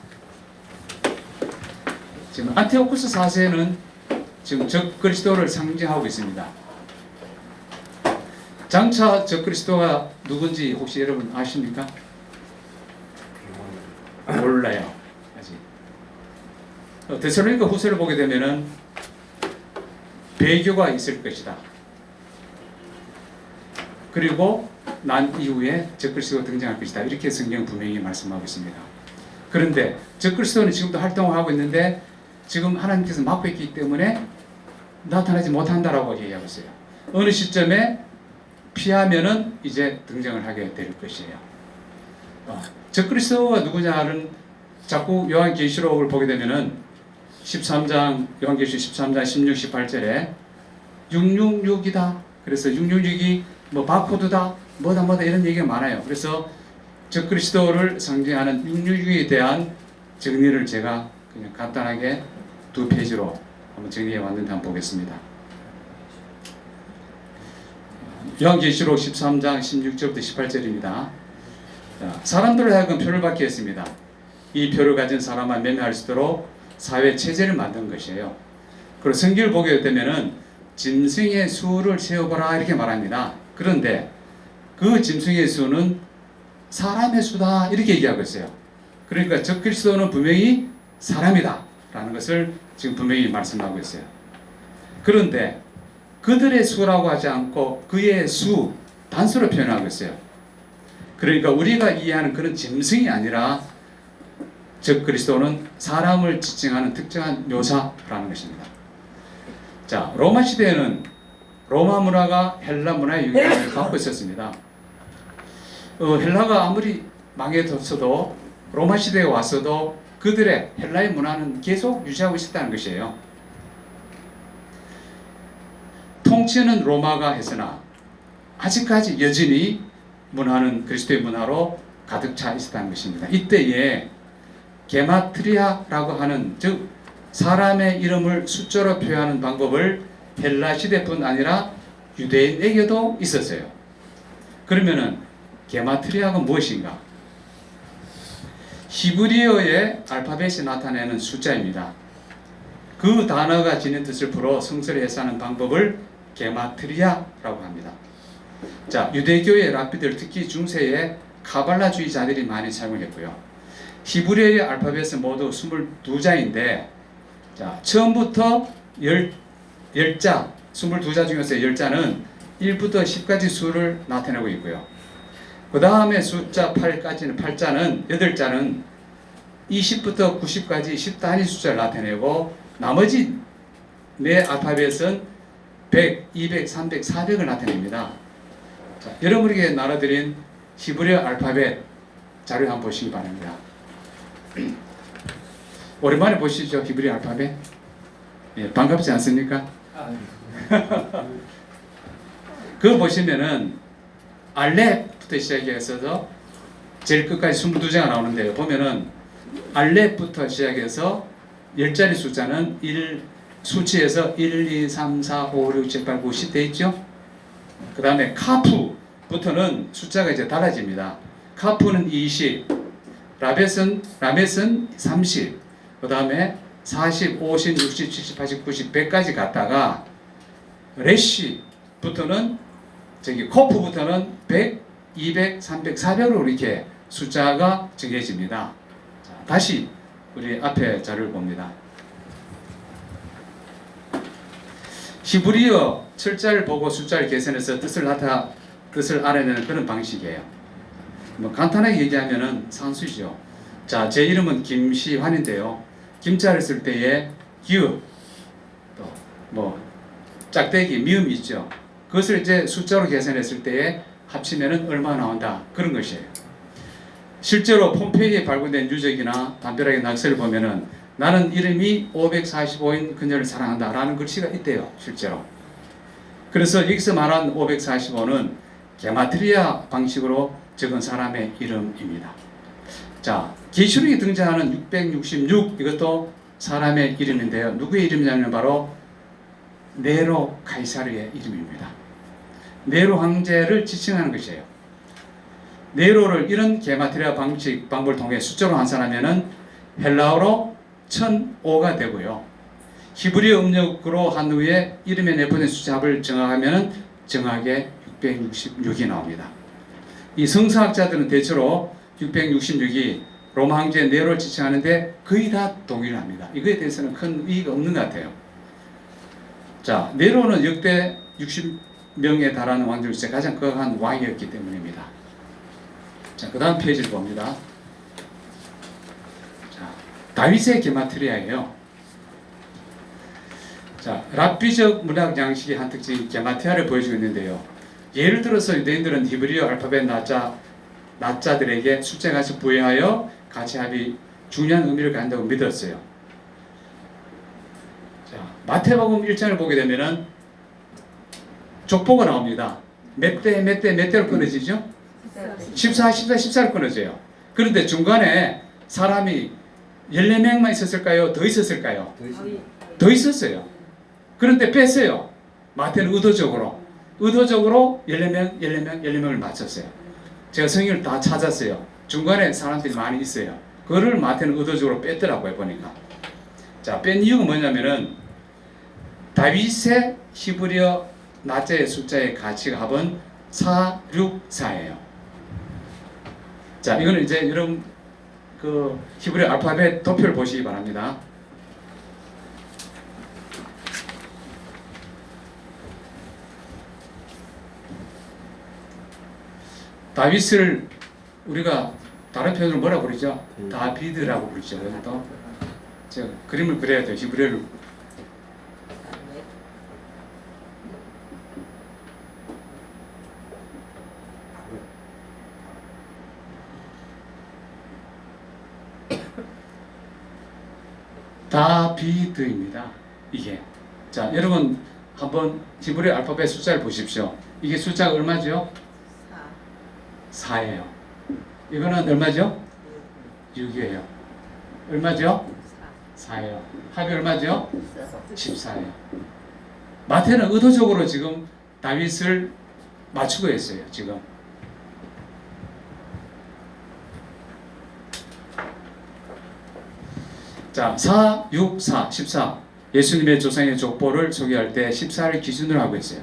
지금 안티오코스 4세는 지금 적그리스도를 상징하고 있습니다. 장차 적그리스도가 누군지 혹시 여러분 아십니까? 몰라요. 아직. 데살로니가 후서를 보게 되면은 배교가 있을 것이다. 그리고 난 이후에 적그리스도가 등장할 것이다. 이렇게 성경 분명히 말씀하고 있습니다. 그런데 적그리스도는 지금도 활동을 하고 있는데 지금 하나님께서 막고 있기 때문에 나타나지 못한다라고 얘기하고 있어요. 어느 시점에 피하면은 이제 등장을 하게 될 것이에요. 적그리스도가 누구냐는 자꾸 요한계시록을 보게 되면은 13장 요한계시록 13장 16, 18절에 666이다. 그래서 666이 뭐 바코드다. 뭐다 이런 얘기가 많아요. 그래서 적그리스도를 상징하는 666에 대한 정리를 제가 그냥 간단하게 2페이지로 한번 정리해 왔는데 한번 보겠습니다. 요한계시록 13장 16절부터 18절입니다. 사람들을 하여금 표를 받게 했습니다. 이 표를 가진 사람만 매매할 수 있도록 사회 체제를 만든 것이에요. 그리고 성경을 보게 되면은 짐승의 수를 세어보라 이렇게 말합니다. 그런데 그 짐승의 수는 사람의 수다 이렇게 얘기하고 있어요. 그러니까 적그리스도는 분명히 사람이다 라는 것을 지금 분명히 말씀하고 있어요. 그런데 그들의 수라고 하지 않고 그의 수 단수로 표현하고 있어요. 그러니까 우리가 이해하는 그런 짐승이 아니라 적그리스도는 사람을 지칭하는 특정한 묘사라는 것입니다. 자, 로마 시대에는 로마 문화가 헬라 문화의 영향을 받고 있었습니다. 헬라가 아무리 망해졌어도 로마 시대에 왔어도 그들의 헬라의 문화는 계속 유지하고 있었다는 것이에요. 통치는 로마가 했으나 아직까지 여전히 문화는 그리스도의 문화로 가득 차 있었다는 것입니다. 이때에 게마트리아라고 하는 즉 사람의 이름을 숫자로 표현하는 방법을 헬라 시대뿐 아니라 유대인에게도 있었어요. 그러면은 게마트리아가 무엇인가? 히브리어의 알파벳이 나타내는 숫자입니다. 그 단어가 지닌 뜻을 풀어 성서를 해석하는 방법을 게마트리아라고 합니다. 자, 유대교의 랍비들 특히 중세의 카발라주의자들이 많이 사용했고요. 히브리어의 알파벳은 모두 22자인데 자, 처음부터 10자, 22자 중에서 10자는 1부터 10까지 수를 나타내고 있고요. 그 다음에 숫자 8까지는 8자는 8자는 20부터 90까지 10단위 숫자를 나타내고 나머지 네 알파벳은 100, 200, 300, 400을 나타냅니다. 자, 여러분에게 나눠드린 히브리어 알파벳 자료 한번 보시기 바랍니다. 오랜만에 보시죠. 히브리어 알파벳. 예, 반갑지 않습니까? 그거 보시면은 알렙부터 시작해서 제일 끝까지 22자가 나오는데 보면은 알렙부터 시작해서 10자리 숫자는 1, 수치에서 1, 2, 3, 4, 5, 6, 7, 8, 9, 10 돼 있죠? 그 다음에 카프부터는 숫자가 이제 달라집니다. 카프는 20, 라멧은 30, 그 다음에 40, 50, 60, 70, 80, 90, 100까지 갔다가 레시부터는 코프부터는 100, 200, 300, 400으로 이렇게 숫자가 정해집니다. 자, 다시 우리 앞에 자료를 봅니다. 히브리어 철자를 보고 숫자를 계산해서 뜻을 알아내는 그런 방식이에요. 뭐 간단하게 얘기하면은 산수죠. 자, 제 이름은 김시환인데요. 김자를 쓸 때에 기읍, 또 뭐 짝대기, 미음 있죠. 그것을 이제 숫자로 계산했을 때에 합치면은 얼마 나온다, 그런 것이에요. 실제로 폼페이에 발굴된 유적이나 담벼락의 낙서를 보면은 나는 이름이 545인 그녀를 사랑한다 라는 글씨가 있대요, 실제로. 그래서 여기서 말한 545는 게마트리아 방식으로 적은 사람의 이름입니다. 자, 계시록에 등장하는 666, 이것도 사람의 이름인데요. 누구의 이름이냐면 바로 네로 카이사르의 이름입니다. 네로 황제를 지칭하는 것이에요. 네로를 이런 게마트리아 방법을 통해 숫자로 환산하면은 헬라어로 1005가 되고요. 히브리어 음력으로 한 후에 이름에 내포된 숫자를 정하면은 정확하게 666이 나옵니다. 이 성서학자들은 대체로 666이 로마 황제 네로를 지칭하는데 거의 다 동일합니다. 이거에 대해서는 큰 의의가 없는 것 같아요. 자, 네로는 역대 60명에 달하는 왕들 중에 가장 거각한 왕이었기 때문입니다. 자, 그 다음 페이지를 봅니다. 자, 다윗의 게마트리아예요. 자, 랍비적 문학 양식의 한 특징이 게마트리아를 보여주고 있는데요. 예를 들어서 유대인들은 히브리어 알파벳 나자들에게 숫자 같이 부여하여 가치합이 중요한 의미를 갖는다고 믿었어요. 자, 마태복음 1장을 보게 되면은 족보가 나옵니다. 몇 대로 끊어지죠? 14, 14, 14로 끊어져요. 그런데 중간에 사람이 14명만 있었을까요? 더 있었을까요? 더 있었어요. 그런데 뺐어요. 마태는 의도적으로 14명을 맞췄어요. 제가 성경을 다 찾았어요. 중간에 사람들이 많이 있어요. 그거를 마태는 의도적으로 뺐더라고요, 보니까. 자, 뺀 이유가 뭐냐면은 다윗의 히브리어 나자의 숫자의 가치가 합은 464예요. 자, 이거는 이제 여러분 그 히브리어 알파벳 도표를 보시기 바랍니다. 다윗을 우리가 다른 표현으로 뭐라고 부르죠? 다비드라고 부르죠. 또 제가 그림을 그려야 돼요. 히브리어를. 다비드입니다. 이게. 자, 여러분 한번 히브리 알파벳 숫자를 보십시오. 이게 숫자가 얼마죠? 4예요. 이거는 얼마죠? 6이에요. 얼마죠? 4예요. 합이 얼마죠? 14예요. 마태는 의도적으로 지금 다윗을 맞추고 있어요. 지금. 자, 4, 6, 4, 14. 예수님의 조상의 족보를 소개할 때 14를 기준으로 하고 있어요.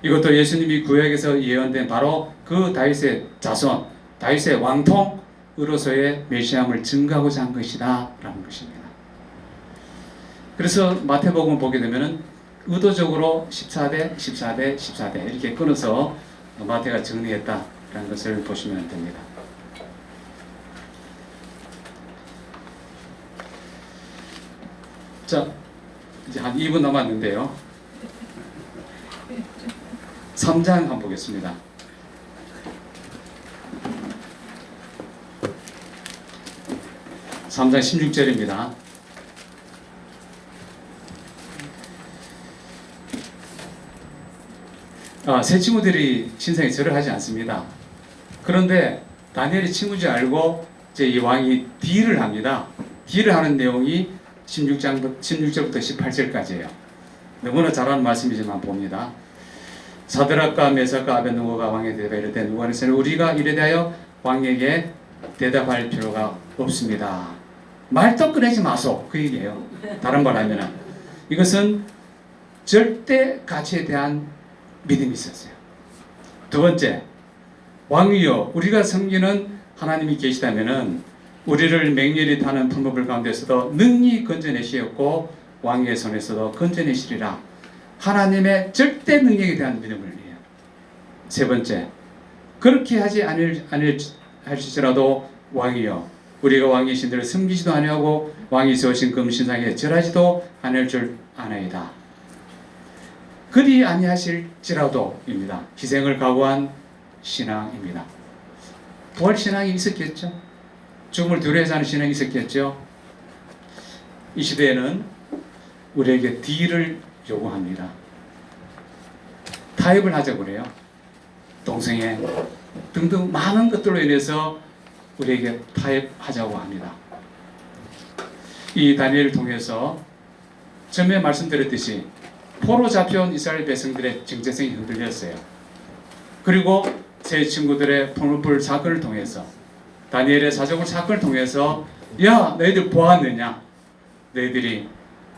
이것도 예수님이 구약에서 예언된 바로 그 다윗의 자손, 다윗의 왕통으로서의 메시아임을 증거하고자 한 것이다 라는 것입니다. 그래서 마태복음을 보게 되면은 의도적으로 14대, 14대, 14대 이렇게 끊어서 마태가 정리했다라는 것을 보시면 됩니다. 자, 이제 한 2분 남았는데요. 3장 한번 보겠습니다. (3장) 16절입니다. 세 친구들이 신상에 절을 하지 않습니다. 그런데 다니엘이 친구인 줄 알고 이제 이 왕이 딜을 합니다. 딜을 하는 내용이 16절부터 18절까지예요. 너무나 잘하는 말씀이지만 봅니다. 사드락과 메삭과 아벳느고가 왕에게 대답하여 이르되 누가네살이 우리가 이래 대하여 왕에게 대답할 필요가 없습니다. 말도 꺼내지 마소. 그 얘기예요. 다른 말 하면은 이것은 절대 가치에 대한 믿음이 있었어요. 두 번째, 왕이여 우리가 섬기는 하나님이 계시다면은 우리를 맹렬히 타는 풍부불 가운데서도 능히 건져내시었고 왕의 손에서도 건져내시리라. 하나님의 절대 능력에 대한 믿음을 해요. 세 번째, 그렇게 하지 않을지라도 왕이여 우리가 왕의 신들을 섬기지도 아니하고 왕이 세우신 금신상에 절하지도 않을 줄 아나이다. 그리 아니하실지라도입니다. 희생을 각오한 신앙입니다. 부활 신앙이 있었겠죠. 죽음을 두려워하지 않은 신앙이 있었겠죠. 이 시대에는 우리에게 딜을 요구합니다. 타협을 하자고 그래요. 동성애 등등 많은 것들로 인해서 우리에게 타협하자고 합니다. 이 다니엘을 통해서 전에 말씀드렸듯이 포로 잡혀온 이스라엘 백성들의 정체성이 흔들렸어요. 그리고 제 친구들의 풍물불 사건을 통해서 다니엘의 사적을 사건을 통해서 야 너희들 보았느냐, 너희들이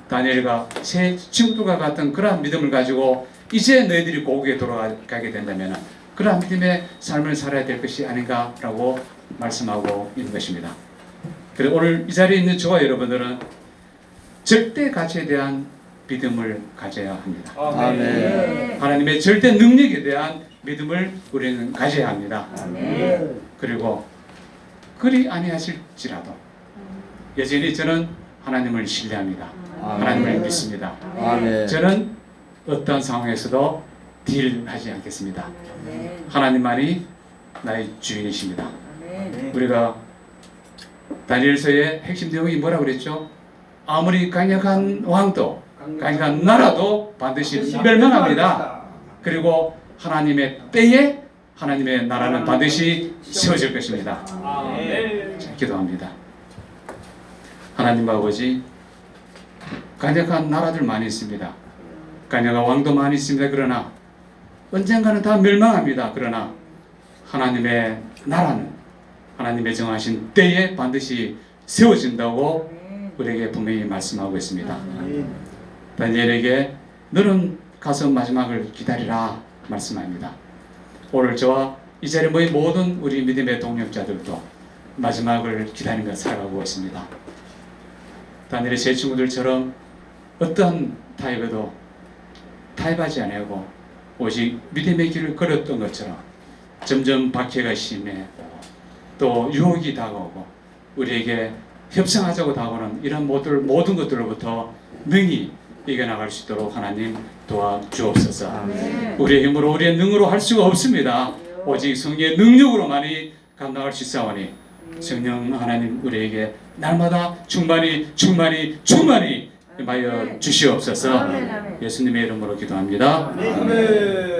다니엘과 새 친구들과 같은 그러한 믿음을 가지고 이제 너희들이 고국에 돌아가게 된다면 그러한 믿음의 삶을 살아야 될 것이 아닌가라고 말씀하고 있는 것입니다. 그리고 오늘 이 자리에 있는 저와 여러분들은 절대 가치에 대한 믿음을 가져야 합니다. 아멘. 하나님의 절대 능력에 대한 믿음을 우리는 가져야 합니다. 아멘. 그리고 그리 아니하실지라도 여전히 저는 하나님을 신뢰합니다. 하나님을 믿습니다. 아멘. 저는 어떤 상황에서도 딜하지 않겠습니다. 하나님만이 나의 주인이십니다. 우리가 다니엘서의 핵심 내용이 뭐라고 그랬죠? 아무리 강력한 왕도 강력한 나라도 반드시 멸망합니다. 그리고 하나님의 때에 하나님의 나라는 반드시 세워질 것입니다. 자, 기도합니다. 하나님 아버지, 강력한 나라들 많이 있습니다. 강력한 왕도 많이 있습니다. 그러나 언젠가는 다 멸망합니다. 그러나 하나님의 나라는 하나님의 정하신 때에 반드시 세워진다고 우리에게 분명히 말씀하고 있습니다. 다니엘에게 너는 가서 마지막을 기다리라 말씀합니다. 오늘 저와 이 자리에 모인 모든 우리 믿음의 동력자들도 마지막을 기다리며 살아가고 있습니다. 다니엘의 제 친구들처럼 어떤 타협에도 타협하지 아니하고 오직 믿음의 길을 걸었던 것처럼 점점 박해가 심해오고 또 유혹이 다가오고 우리에게 협상하자고 다가오는 이런 모든 것들로부터 능히 이겨나갈 수 있도록 하나님 도와주옵소서. 우리의 힘으로 우리의 능으로 할 수가 없습니다. 오직 성령의 능력으로만이 감당할 수 있사오니 성령 하나님 우리에게 날마다 충만히 임하여 주시옵소서. 예수님의 이름으로 기도합니다. 아멘.